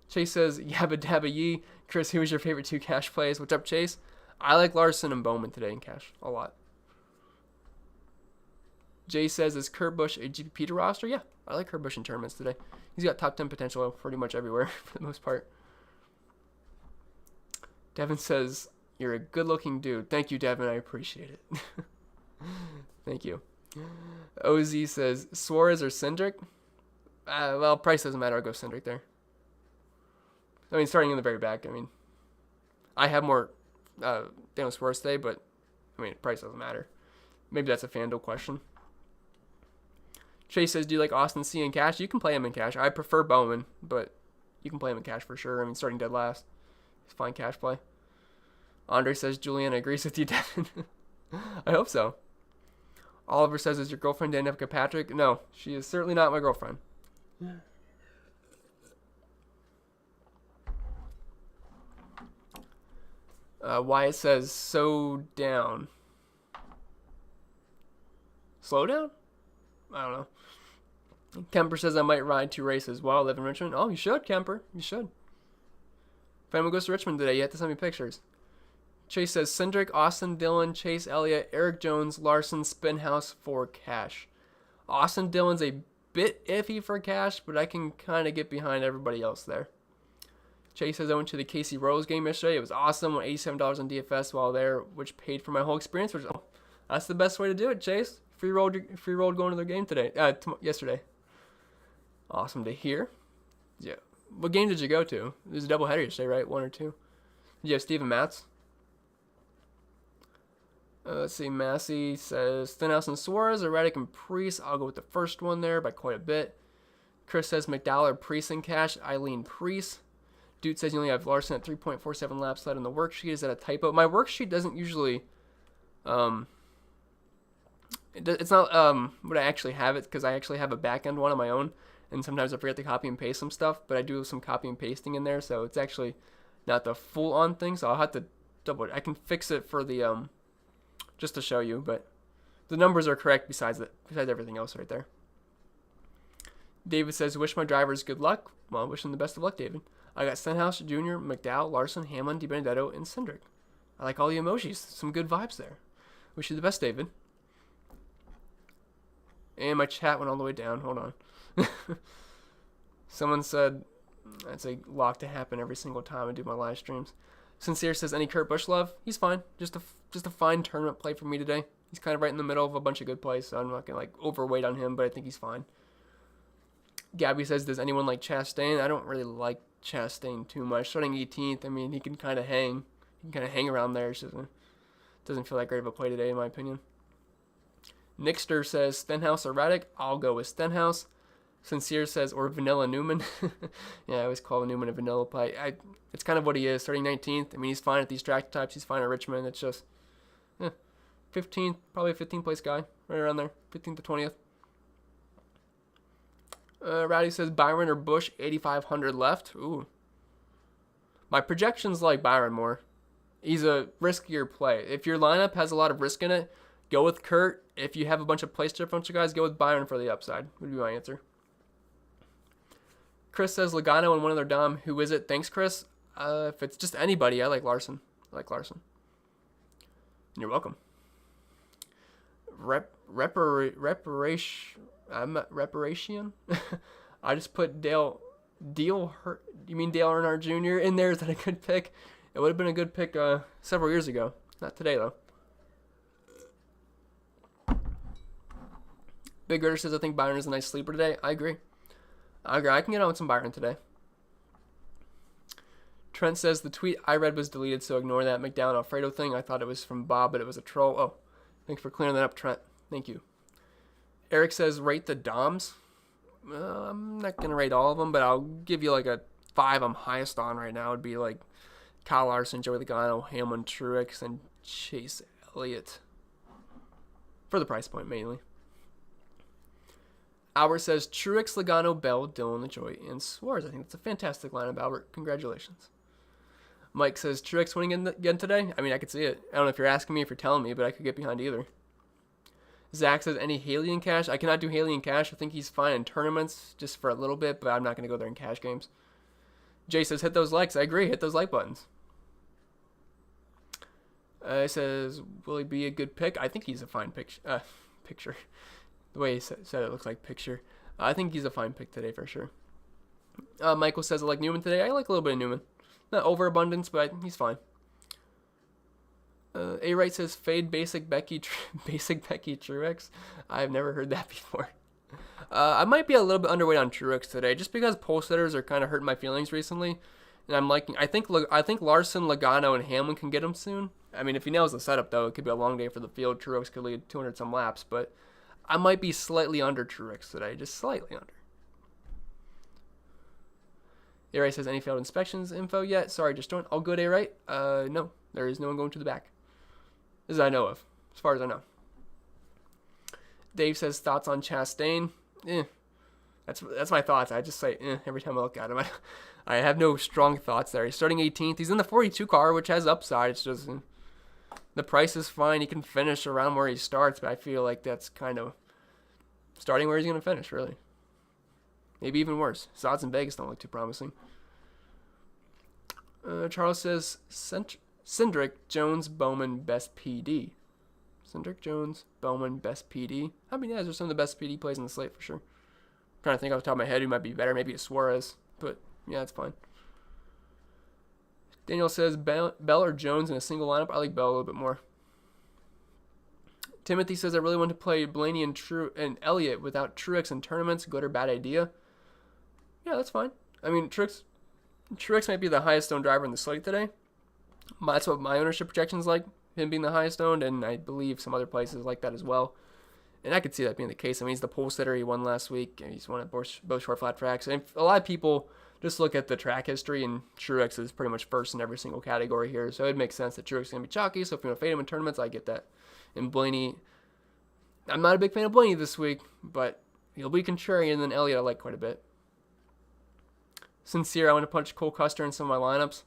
Chase says, yabba dabba yee. Chris, who was your favorite 2 cash plays? What's up, Chase? I like Larson and Bowman today in cash a lot. Jay says, is Kurt Busch a GPP to roster? Yeah, I like Kurt Busch in tournaments today. He's got top 10 potential pretty much everywhere for the most part. Devin says, you're a good-looking dude. Thank you, Devin. I appreciate it. Thank you. OZ says, Suarez or Cindric? Well, price doesn't matter. I'll go Cindric there. I mean, starting in the very back. I mean, I have more Daniel Suarez today, but, I mean, price doesn't matter. Maybe that's a FanDuel question. Chase says, do you like Austin C in cash? You can play him in cash. I prefer Bowman, but you can play him in cash for sure. I mean, starting dead last. It's fine cash play. Andre says, Juliana agrees with you, Devin. I hope so. Oliver says, is your girlfriend Danica Patrick? No, she is certainly not my girlfriend. Wyatt says, so down. Slow down? I don't know. Kemper says, I might ride 2 races while I live in Richmond. Oh, you should, Kemper. You should. If anyone goes to Richmond today, you have to send me pictures. Chase says, Cindric, Austin Dillon, Chase Elliott, Eric Jones, Larson, Spinhouse for cash. Austin Dillon's a bit iffy for cash, but I can kind of get behind everybody else there. Chase says, I went to the Casey Rose game yesterday. It was awesome. Won $87 on DFS while there, which paid for my whole experience. Which, that's the best way to do it, Chase. Free rolled going to their game today. Yesterday. Awesome to hear. Yeah. What game did you go to? It was a doubleheader yesterday, right? 1 or 2. Did you have Steven Matz? Let's see. Massey says Stenhouse and Suarez, Reddick and Priest. I'll go with the first one there by quite a bit. Chris says McDowell or Priest in cash. Eileen Priest. Dude says you only have Larson at 3.47 laps left on the worksheet. Is that a typo? My worksheet doesn't usually. It's not what I actually have it because I actually have a back end one on my own, and sometimes I forget to copy and paste some stuff. But I do some copy and pasting in there, so it's actually not the full on thing. So I'll have to double. I can fix it for the just to show you, but the numbers are correct besides everything else right there. David says, wish my drivers good luck. Well, wish them the best of luck, David. I got Stenhouse, Jr., McDowell, Larson, Hamlin, DiBenedetto, and Cindric. I like all the emojis. Some good vibes there. Wish you the best, David. And my chat went all the way down. Hold on. Someone said, that's a lock to happen every single time I do my live streams. Sincere says, any Kurt Busch love? He's fine. Just a fine tournament play for me today. He's kind of right in the middle of a bunch of good plays, so I'm not going to overweight on him, but I think he's fine. Gabby says, does anyone like Chastain? I don't really like Chastain too much. Starting 18th, I mean, he can kind of hang. He can kind of hang around there. It just doesn't feel that great of a play today, in my opinion. Nixter says, Stenhouse or Reddick? I'll go with Stenhouse. Sincere says, or Vanilla Newman. Yeah, I always call Newman a vanilla play. It's kind of what he is, starting 19th. I mean, he's fine at these track types. He's fine at Richmond. It's just 15th, probably a 15th place guy, right around there, 15th to 20th. Rowdy says, Byron or Busch, 8,500 left. Ooh. My projections like Byron more. He's a riskier play. If your lineup has a lot of risk in it, go with Kurt. If you have a bunch of place differential guys, go with Byron for the upside, would be my answer. Chris says, Logano and one other Dom. Who is it? Thanks, Chris. If it's just anybody, I like Larson. You're welcome. Reparation? I just put Dale you mean Dale Earnhardt Jr. in there? Is that a good pick? It would have been a good pick several years ago. Not today, though. Big Ritter says, I think Byron is a nice sleeper today. I agree. I can get on with some Byron today. Trent says, the tweet I read was deleted, so ignore that McDowell Alfredo thing. I thought it was from Bob, but it was a troll. Oh, thanks for clearing that up, Trent. Thank you. Eric says, rate the Doms. I'm not going to rate all of them, but I'll give you like a 5 I'm highest on right now. It would be like Kyle Larson, Joey Logano, Hamlin, Truex, and Chase Elliott. For the price point, mainly. Albert says, Truex, Logano, Bell, Dillon, LaJoy, and Suarez. I think that's a fantastic lineup, Albert. Congratulations. Mike says, Truex winning again today? I mean, I could see it. I don't know if you're asking me, if you're telling me, but I could get behind either. Zach says, any Haley in cash? I cannot do Haley in cash. I think he's fine in tournaments just for a little bit, but I'm not going to go there in cash games. Jay says, hit those likes. I agree. Hit those like buttons. He says, will he be a good pick? I think he's a fine picture. The way he said it looks like picture. I think he's a fine pick today for sure. Michael says I like Newman today. I like a little bit of Newman. Not overabundance, but he's fine. A Wright says fade basic Becky Truex. I've never heard that before. I might be a little bit underweight on Truex today, just because pole sitters are kind of hurting my feelings recently, and I'm liking. I think Larson, Logano, and Hamlin can get him soon. I mean, if he nails the setup though, it could be a long day for the field. Truex could lead 200 some laps, but I might be slightly under Truex today, just slightly under. A Wright says any failed inspections info yet? Sorry, just don't. All good, A Wright? No, there is no one going to the back. As I know of, as far as I know. Dave says thoughts on Chastain. That's my thoughts. I just say every time I look at him. I have no strong thoughts there. He's starting 18th. He's in the 42 car, which has upside. It's just the price is fine. He can finish around where he starts, but I feel like that's kind of starting where he's going to finish, really. Maybe even worse. His odds in Vegas don't look too promising. Charles says Cindric, Jones, Bowman, best PD. Cindric, Jones, Bowman, best PD. I mean, yeah, those are some of the best PD plays on the slate for sure. I'm trying to think off the top of my head who might be better. Maybe a Suarez, but yeah, that's fine. Daniel says Bell or Jones in a single lineup. I like Bell a little bit more. Timothy says I really want to play Blaney and Elliott without Truex in tournaments. Good or bad idea? Yeah, that's fine. I mean, Truex might be the highest owned driver in the slate today. That's what my ownership projection's like, him being the highest owned, and I believe some other places like that as well. And I could see that being the case. I mean, he's the pole sitter. He won last week, and he's won at both short flat tracks. And a lot of people just look at the track history, and Truex is pretty much first in every single category here. So it makes sense that Truex is going to be chalky. So if you want to fade him in tournaments, I get that. And Blaney, I'm not a big fan of Blaney this week, but he'll be contrarian. And then Elliott I like quite a bit. Sincere, I want to punch Cole Custer in some of my lineups.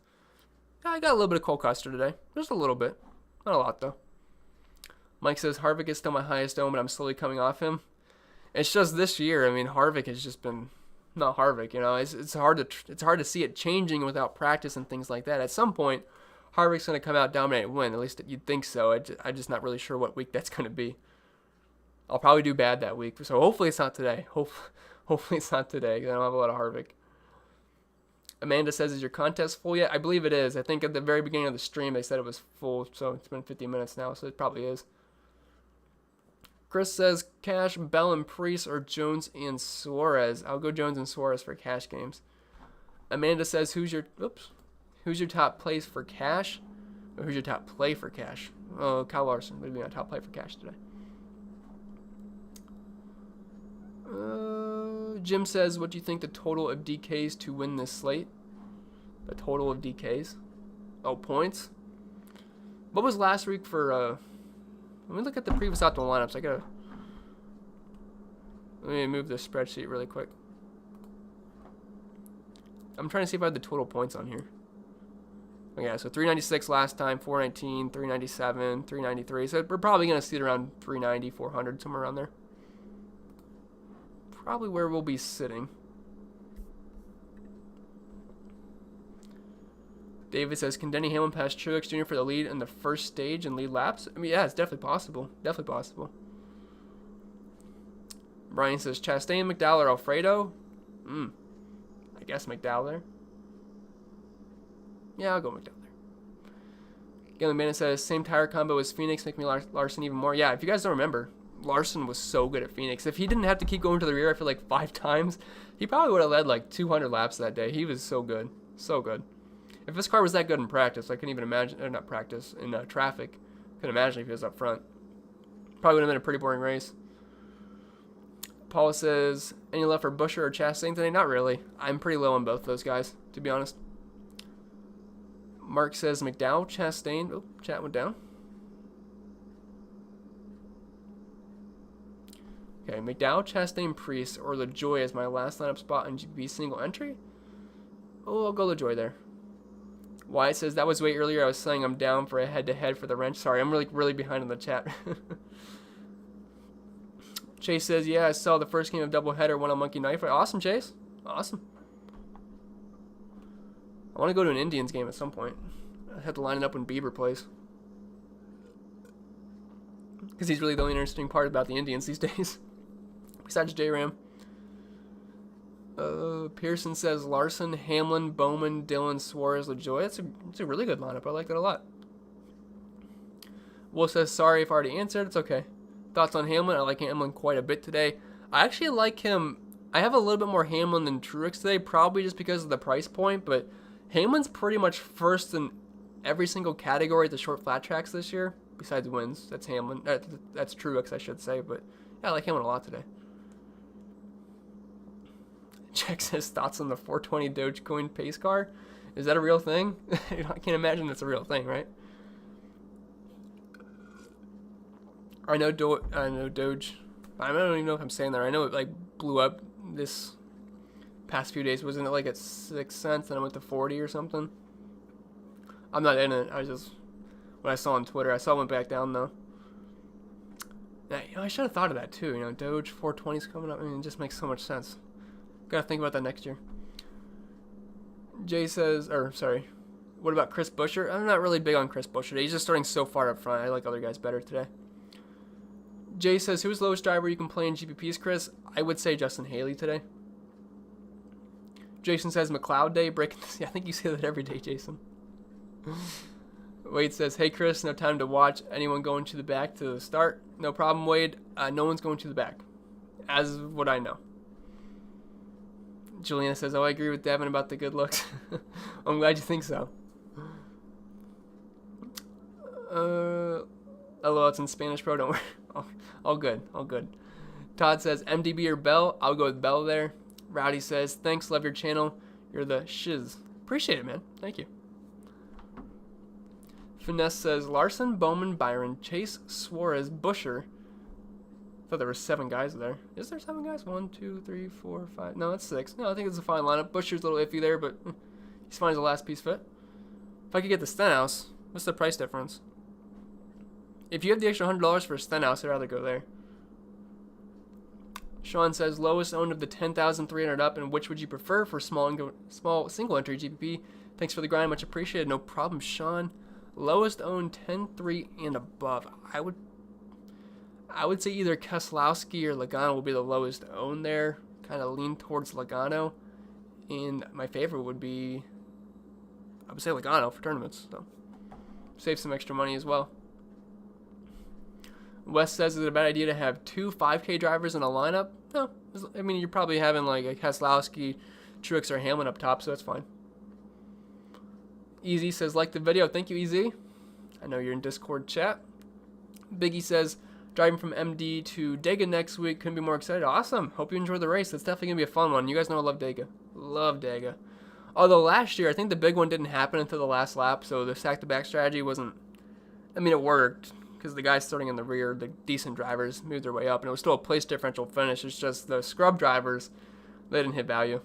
I got a little bit of Cole Custer today. Just a little bit. Not a lot, though. Mike says Harvick is still my highest own, but I'm slowly coming off him. It's just this year. I mean, Harvick has just been not Harvick. You know, it's hard to see it changing without practice and things like that. At some point, Harvick's going to come out, dominate, and win. At least you'd think so. I'm just not really sure what week that's going to be. I'll probably do bad that week. So hopefully it's not today. Hopefully it's not today because I don't have a lot of Harvick. Amanda says, is your contest full yet? I believe it is. I think at the very beginning of the stream they said it was full, so it's been 50 minutes now, so it probably is. Chris says, Cash, Bell and Priest, or Jones and Suarez. I'll go Jones and Suarez for cash games. Amanda says, who's your top place for cash? Or who's your top play for cash? Oh, Kyle Larson would be my top play for cash today. Jim says, what do you think the total of DKs to win this slate? The total of DKs? Oh, points? What was last week for, let me look at the previous optimal lineups. Let me move this spreadsheet really quick. I'm trying to see if I have the total points on here. Okay, so 396 last time, 419, 397, 393. So we're probably going to see it around 390, 400, somewhere around there. Probably where we'll be sitting. David says, can Denny Hamlin pass Truex Jr. for the lead in the first stage and lead laps? I mean, yeah, it's definitely possible. Definitely possible. Brian says, Chastain, McDowell, or Alfredo? I guess McDowell there. Yeah, I'll go McDowell there. Galen Bennett says, same tire combo as Phoenix, make me Larson even more. Yeah, if you guys don't remember, Larson was so good at Phoenix. If he didn't have to keep going to the rear, I feel like 5 times, he probably would have led like 200 laps that day. He was so good. So good. If his car was that good in practice, I couldn't even imagine, or not practice, in traffic. Couldn't imagine if he was up front. Probably would have been a pretty boring race. Paul says, any left for Buescher or Chastain today? Not really. I'm pretty low on both those guys, to be honest. Mark says, McDowell, Chastain. Oh, chat went down. Okay, McDowell, Chastain, Priest, or LaJoy as my last lineup spot in GB single entry. Oh, I'll go LaJoy there. Wyatt says, that was way earlier. I was saying I'm down for a head-to-head for the wrench. Sorry, I'm really behind on the chat. Chase says, yeah, I saw the first game of doubleheader, won on Monkey Knife. Awesome, Chase. Awesome. I want to go to an Indians game at some point. I have to line it up when Bieber plays. Because he's really the only interesting part about the Indians these days. besides J-Ram. Pearson says Larson, Hamlin, Bowman, Dillon, Suarez, LaJoy. It's a really good lineup. I like that a lot. Will says, sorry if I already answered. It's okay. Thoughts on Hamlin? I like Hamlin quite a bit today. I actually like him. I have a little bit more Hamlin than Truex today, probably just because of the price point, but Hamlin's pretty much first in every single category at the short flat tracks this year, besides wins. That's Hamlin. That's Truex, I should say, but yeah, I like Hamlin a lot today. Jack says, thoughts on the 420 Dogecoin pace car? Is that a real thing? I can't imagine it's a real thing, right? I know Doge. I don't even know if I'm saying that. I know it like blew up this past few days. Wasn't it like at 6 cents and it went to 40 or something? I'm not in it. I just, what I saw on Twitter, I saw it went back down though. Yeah, I should have thought of that too. Doge 420 is coming up. I mean, it just makes so much sense. Gotta think about that next year. Jay says, what about Chris Buescher? I'm not really big on Chris Buescher today. He's just starting so far up front. I like other guys better today. Jay says, who's the lowest driver you can play in GPPs, Chris? I would say Justin Haley today. Jason says, McLeod Day, breaking this. Yeah, I think you say that every day, Jason. Wade says, hey, Chris, no time to watch anyone going to the back to the start. No problem, Wade. No one's going to the back, as what I know. Juliana says, oh, I agree with Devin about the good looks. I'm glad you think so. LOL, it's in Spanish, bro. Don't worry. All good. Todd says, MDB or Bell? I'll go with Bell there. Rowdy says, thanks, love your channel. You're the shiz. Appreciate it, man. Thank you. Finesse says, Larson, Bowman, Byron, Chase, Suarez, Buescher. I thought there were 7 guys there. Is there 7 guys? 1, 2, 3, 4, 5. No, that's 6. No, I think it's a fine lineup. Buescher's a little iffy there, but he's fine as a last piece fit. If I could get the Stenhouse, what's the price difference? If you have the extra $100 for a Stenhouse, I'd rather go there. Sean says, lowest owned of the 10,300 up, and which would you prefer for small single entry GPP? Thanks for the grind, much appreciated. No problem, Sean. Lowest owned 10.3 and above. I would say either Keselowski or Logano will be the lowest owned there. Kind of lean towards Logano. And my favorite would be, I would say Logano for tournaments. So save some extra money as well. Wes says, is it a bad idea to have 2 5K drivers in a lineup? No. I mean, you're probably having like a Keselowski, Truex, or Hamlin up top, so that's fine. Easy says, like the video. Thank you, Easy. I know you're in Discord chat. Biggie says, driving from MD to Dega next week. Couldn't be more excited. Awesome. Hope you enjoy the race. That's definitely going to be a fun one. You guys know I love Dega. Love Dega. Although last year, I think the big one didn't happen until the last lap, so the stack-to-back strategy wasn't, I mean, it worked, because the guys starting in the rear, the decent drivers, moved their way up, and it was still a place differential finish. It's just the scrub drivers, they didn't hit value.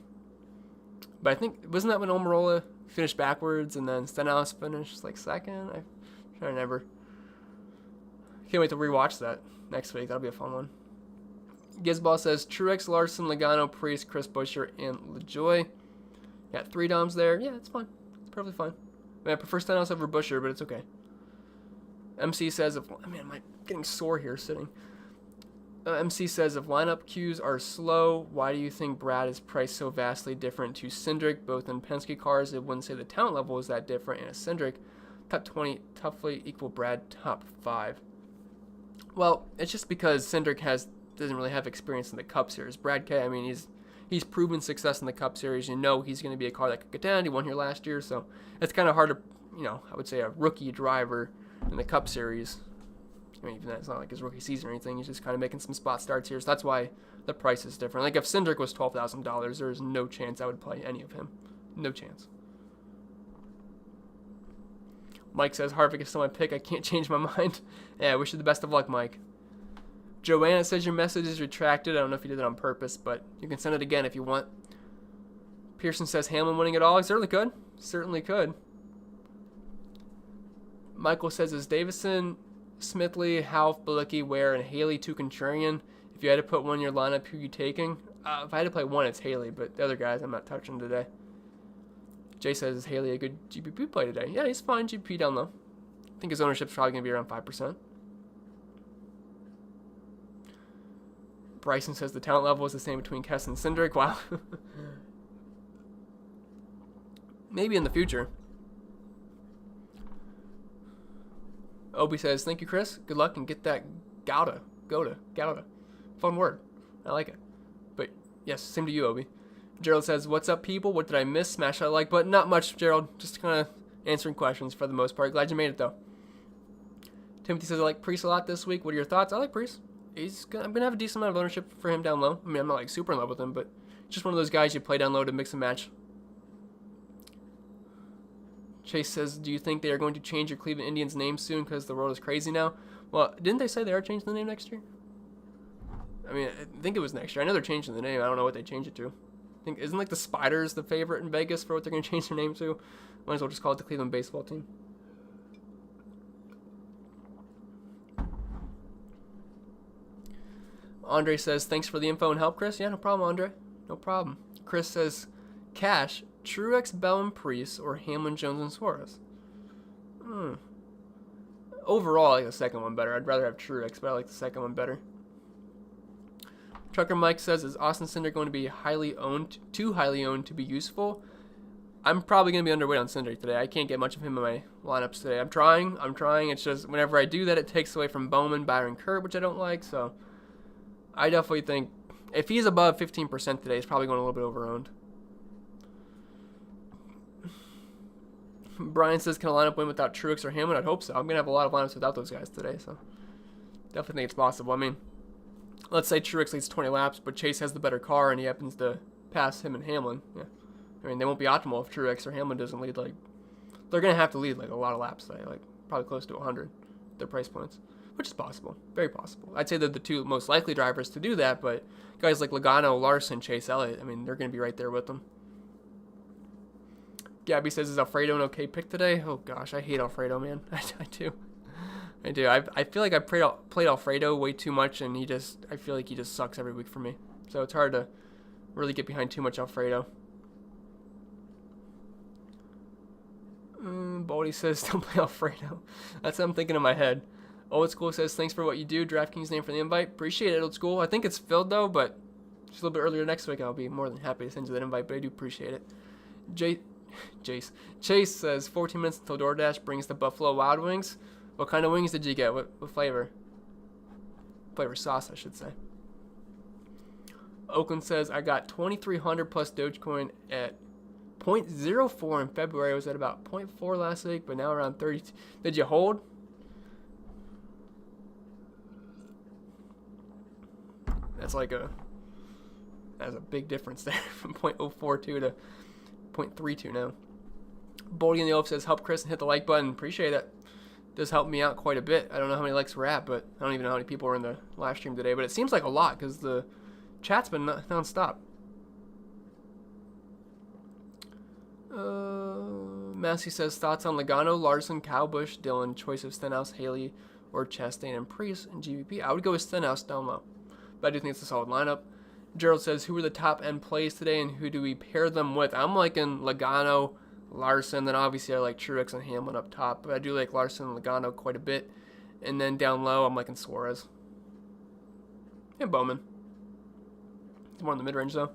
But I think, wasn't that when Almirola finished backwards, and then Stenhouse finished like second? I'm trying to remember. Can't wait to rewatch that next week. That'll be a fun one. Gizball says, Truex, Larson, Logano, Priest, Chris Buescher, and LaJoy. Got 3 Doms there. Yeah, it's fine. It's perfectly fine. I mean, I prefer Stenhouse over Buescher, but it's okay. MC says, am I getting sore here sitting? MC says, if lineup queues are slow, why do you think Brad is priced so vastly different to Cindric? Both in Penske cars, it wouldn't say the talent level is that different. And a Cindric, top 20, toughly equal Brad, top 5. Well, it's just because Cindric doesn't really have experience in the Cup Series. Brad K, I mean, he's proven success in the Cup Series. You know he's going to be a car that could get down. He won here last year, so it's kind of hard to, I would say a rookie driver in the Cup Series. I mean, even that, it's not like his rookie season or anything. He's just kind of making some spot starts here, so that's why the price is different. Like if Cindric was $12,000, there's no chance I would play any of him. No chance. Mike says, Harvick is still my pick. I can't change my mind. Yeah, I wish you the best of luck, Mike. Joanna says your message is retracted. I don't know if you did it on purpose, but you can send it again if you want. Pearson says Hamlin winning it all. He certainly could. Certainly could. Michael says, is Davison, Smithley, Half, Bilicki, Ware, and Haley too contrarian? If you had to put one in your lineup, who are you taking? If I had to play one, it's Haley, but the other guys I'm not touching today. Jay says, is Haley a good GPP play today? Yeah, he's fine GPP down low. I think his ownership's probably going to be around 5%. Bryson says the talent level is the same between Kess and Cindric. Wow. Maybe in the future. Obi says, thank you, Chris. Good luck and get that Gouda. Fun word. I like it. But yes, same to you, Obi. Gerald says, what's up, people? What did I miss? Smash that like button. Not much, Gerald. Just kind of answering questions for the most part. Glad you made it, though. Timothy says, I like Priest a lot this week. What are your thoughts? I like Priest. I'm going to have a decent amount of ownership for him down low. I mean, I'm not like super in love with him, but just one of those guys you play down low to mix and match. Chase says, do you think they are going to change your Cleveland Indians name soon because the world is crazy now? Well, didn't they say they are changing the name next year? I mean, I think it was next year. I know they're changing the name. I don't know what they changed it to. I think, isn't like the Spiders the favorite in Vegas for what they're going to change their name to? Might as well just call it the Cleveland baseball team. Andre says, thanks for the info and help, Chris. Yeah, no problem, Andre. No problem. Chris says, Cash, Truex, Bell, and Priest, or Hamlin, Jones, and Suarez? Overall, I like the second one better. I'd rather have Truex, but I like the second one better. Trucker Mike says, is Austin Cindric going to be too highly owned to be useful? I'm probably going to be underweight on Cindric today. I can't get much of him in my lineups today. I'm trying. It's just whenever I do that, it takes away from Bowman, Byron, Kurt, which I don't like. So I definitely think if he's above 15% today, he's probably going a little bit over-owned. Brian says, can a lineup win without Truex or Hamlin? I'd hope so. I'm going to have a lot of lineups without those guys today, so definitely think it's possible. I mean, let's say Truex leads 20 laps, but Chase has the better car and he happens to pass him and Hamlin. Yeah. I mean, they won't be optimal if Truex or Hamlin doesn't lead, like, they're going to have to lead, like, a lot of laps today, like, probably close to 100, their price points, which is possible, very possible. I'd say they're the two most likely drivers to do that, but guys like Logano, Larson, Chase Elliott, I mean, they're going to be right there with them. Gabby says, is Alfredo an okay pick today? Oh, gosh, I hate Alfredo, man. I do. I feel like I played Alfredo way too much, and I feel like he just sucks every week for me. So it's hard to really get behind too much Alfredo. Baldy says, don't play Alfredo. That's what I'm thinking in my head. Old School says, thanks for what you do. Draftkings name for the invite. Appreciate it, Old School. I think it's filled, though, but just a little bit earlier next week, I'll be more than happy to send you that invite, but I do appreciate it. Chase says, 14 minutes until DoorDash brings the Buffalo Wild Wings. What kind of wings did you get? What flavor? Flavor sauce, I should say. Oakland says, I got 2,300 plus Dogecoin at 0.04 in February. I was at about 0.4 last week, but now around 32. Did you hold? That's a big difference there from 0.042 to 0.32 now. Boldy in the Oaf says, help Chris and hit the like button. Appreciate it. Does help me out quite a bit. I don't know how many likes we're at, but I don't even know how many people are in the live stream today, but it seems like a lot because the chat's been non-stop. Massey says, thoughts on Logano, Larson, Kyle Busch, Dillon, choice of Stenhouse, Haley, or Chastain and Priest and GVP. I would go with Stenhouse down low, but I do think it's a solid lineup. Gerald says, who are the top end plays today and who do we pair them with? I'm liking Logano, Larson, then obviously I like Truex and Hamlin up top, but I do like Larson and Logano quite a bit. And then down low, I'm liking Suarez. And Bowman. It's more in the mid-range though.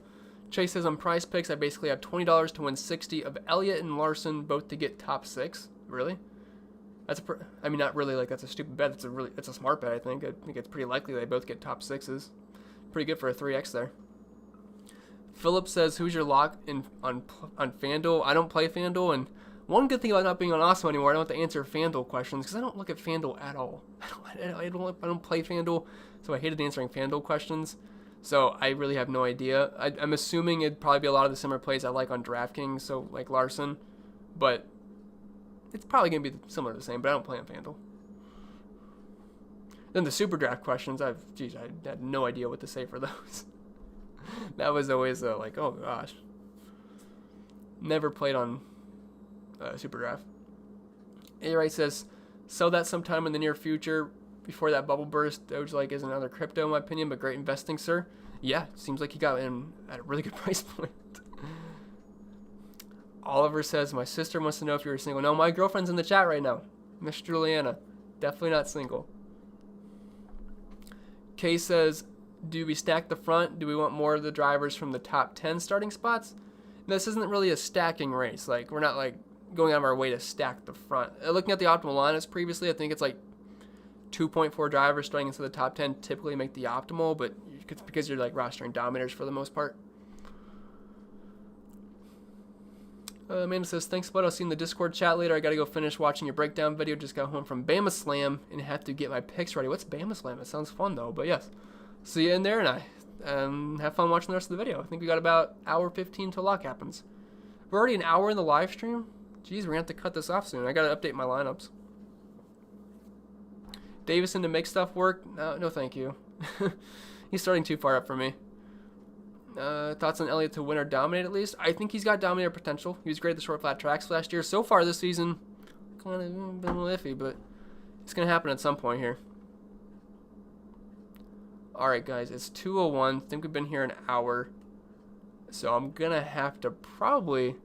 Chase says on Price Picks, I basically have $20 to win 60 of Elliott and Larson both to get top 6. Really? I mean, not really like that's a stupid bet. It's a smart bet, I think. I think it's pretty likely they both get top 6s. Pretty good for a 3x there. Philip says, who's your lock on FanDuel? I don't play FanDuel, and one good thing about not being on Awesome anymore, I don't have to answer FanDuel questions because I don't look at FanDuel at all. I don't play FanDuel, so I hated answering FanDuel questions. So I really have no idea. I'm assuming it'd probably be a lot of the similar plays I like on DraftKings, so like Larson, but it's probably going to be similar to the same, but I don't play on FanDuel. Then the Super Draft questions, I had no idea what to say for those. That was always like, oh gosh. Never played on Super Draft. A-Right says, sell that sometime in the near future before that bubble burst. Doge like is another crypto in my opinion, but great investing, sir. Yeah, seems like he got in at a really good price point. Oliver says, my sister wants to know if you're single. No, my girlfriend's in the chat right now. Miss Juliana. Definitely not single. Kay says, Do we stack the front? Do we want more of the drivers from the top 10 starting spots? This isn't really a stacking race. Like, we're not like going out of our way to stack the front. Looking at the optimal lineups previously, I think it's like 2.4 drivers starting into the top 10 typically make the optimal, but it's because you're like rostering Dominators for the most part. Amanda says, thanks, bud. I'll see you in the Discord chat later. I got to go finish watching your breakdown video. Just got home from Bama Slam and have to get my picks ready. What's Bama Slam? It sounds fun, though. But yes, see you in there, and I have fun watching the rest of the video. I think we got about hour 15 till lock happens. We're already an hour in the live stream. Jeez, we're going to have to cut this off soon. I got to update my lineups. Davison to make stuff work? No, thank you. He's starting too far up for me. Thoughts on Elliott to win or dominate at least? I think he's got Dominator potential. He was great at the short flat tracks last year. So far this season, kind of been a little iffy, but it's going to happen at some point here. Alright guys, it's 2:01. I think we've been here an hour. So I'm going to have to probably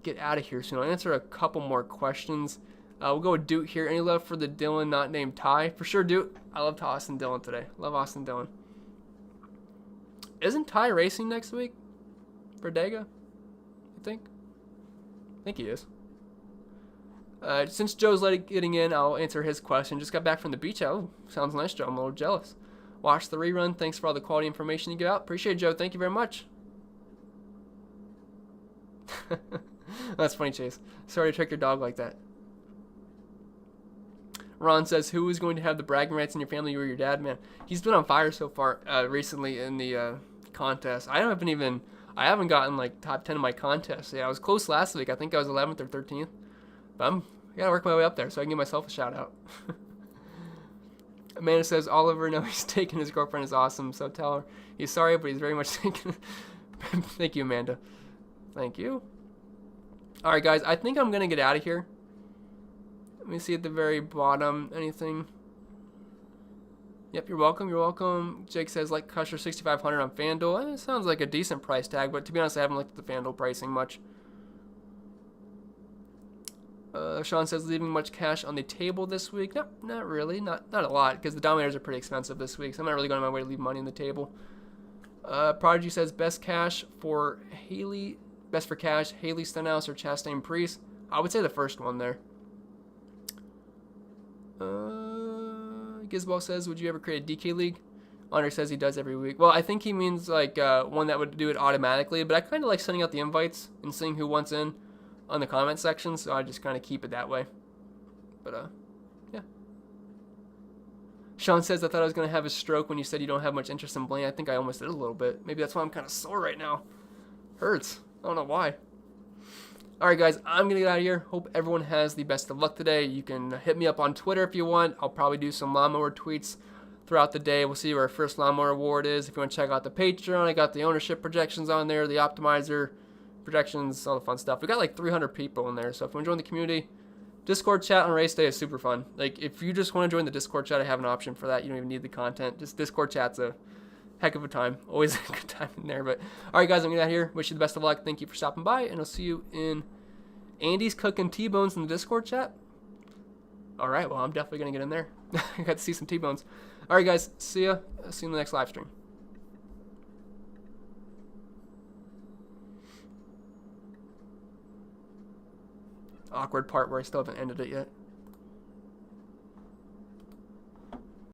get out of here soon. I'll answer a couple more questions. We'll go with Duke here. Any love for the Dylan not named Ty? For sure, Duke. I love Austin Dillon today. Love Austin Dillon. Isn't Ty racing next week for Dega? I think he is. Since Joe's getting in, I'll answer his question. Just got back from the beach. Oh, sounds nice, Joe. I'm a little jealous. Watch the rerun. Thanks for all the quality information you give out. Appreciate it, Joe. Thank you very much. That's funny, Chase. Sorry to trick your dog like that. Ron says, who is going to have the bragging rights in your family, you or your dad? Man, he's been on fire so far recently in the contest. I haven't gotten like top 10 in my contest. Yeah, I was close last week. I think I was 11th or 13th. But I got to work my way up there so I can give myself a shout out. Amanda says, Oliver, no, he's taken. His girlfriend is awesome, so tell her he's sorry, but he's very much taken. Thank you, Amanda. Thank you. All right, guys, I think I'm going to get out of here. Let me see at the very bottom. Anything? Yep, you're welcome. You're welcome. Jake says, like Crusher 6,500 on FanDuel. It sounds like a decent price tag, but to be honest, I haven't looked at the FanDuel pricing much. Sean says, leaving much cash on the table this week? No, not really. Not a lot, because the Dominators are pretty expensive this week, so I'm not really going on my way to leave money on the table. Prodigy says, best for cash, Haley Stenhouse or Chastain Priest? I would say the first one there. Gizball says, would you ever create a DK league? Honor says he does every week. Well, I think he means like one that would do it automatically, but I kind of like sending out the invites and seeing who wants in on the comment section, so I just kind of keep it that way. But yeah. Sean says, I thought I was going to have a stroke when you said you don't have much interest in Blaine. I think I almost did a little bit. Maybe that's why I'm kind of sore right now. Hurts. I don't know why. Alright guys, I'm going to get out of here. Hope everyone has the best of luck today. You can hit me up on Twitter if you want. I'll probably do some lawnmower tweets throughout the day. We'll see where our first lawnmower award is. If you want to check out the Patreon, I got the ownership projections on there, the optimizer projections, all the fun stuff. We got like 300 people in there, so if you want to join the community, Discord chat on race day is super fun. Like, if you just want to join the Discord chat, I have an option for that. You don't even need the content. Just Discord chat's a heck of a time. Always a good time in there. But alright guys, I'm going to get out of here. Wish you the best of luck. Thank you for stopping by, and I'll see you in Andy's cooking T-bones in the Discord chat. Alright, well, I'm definitely going to get in there. I got to see some T-bones. Alright guys, see ya. See you in the next live stream. Awkward part where I still haven't ended it yet.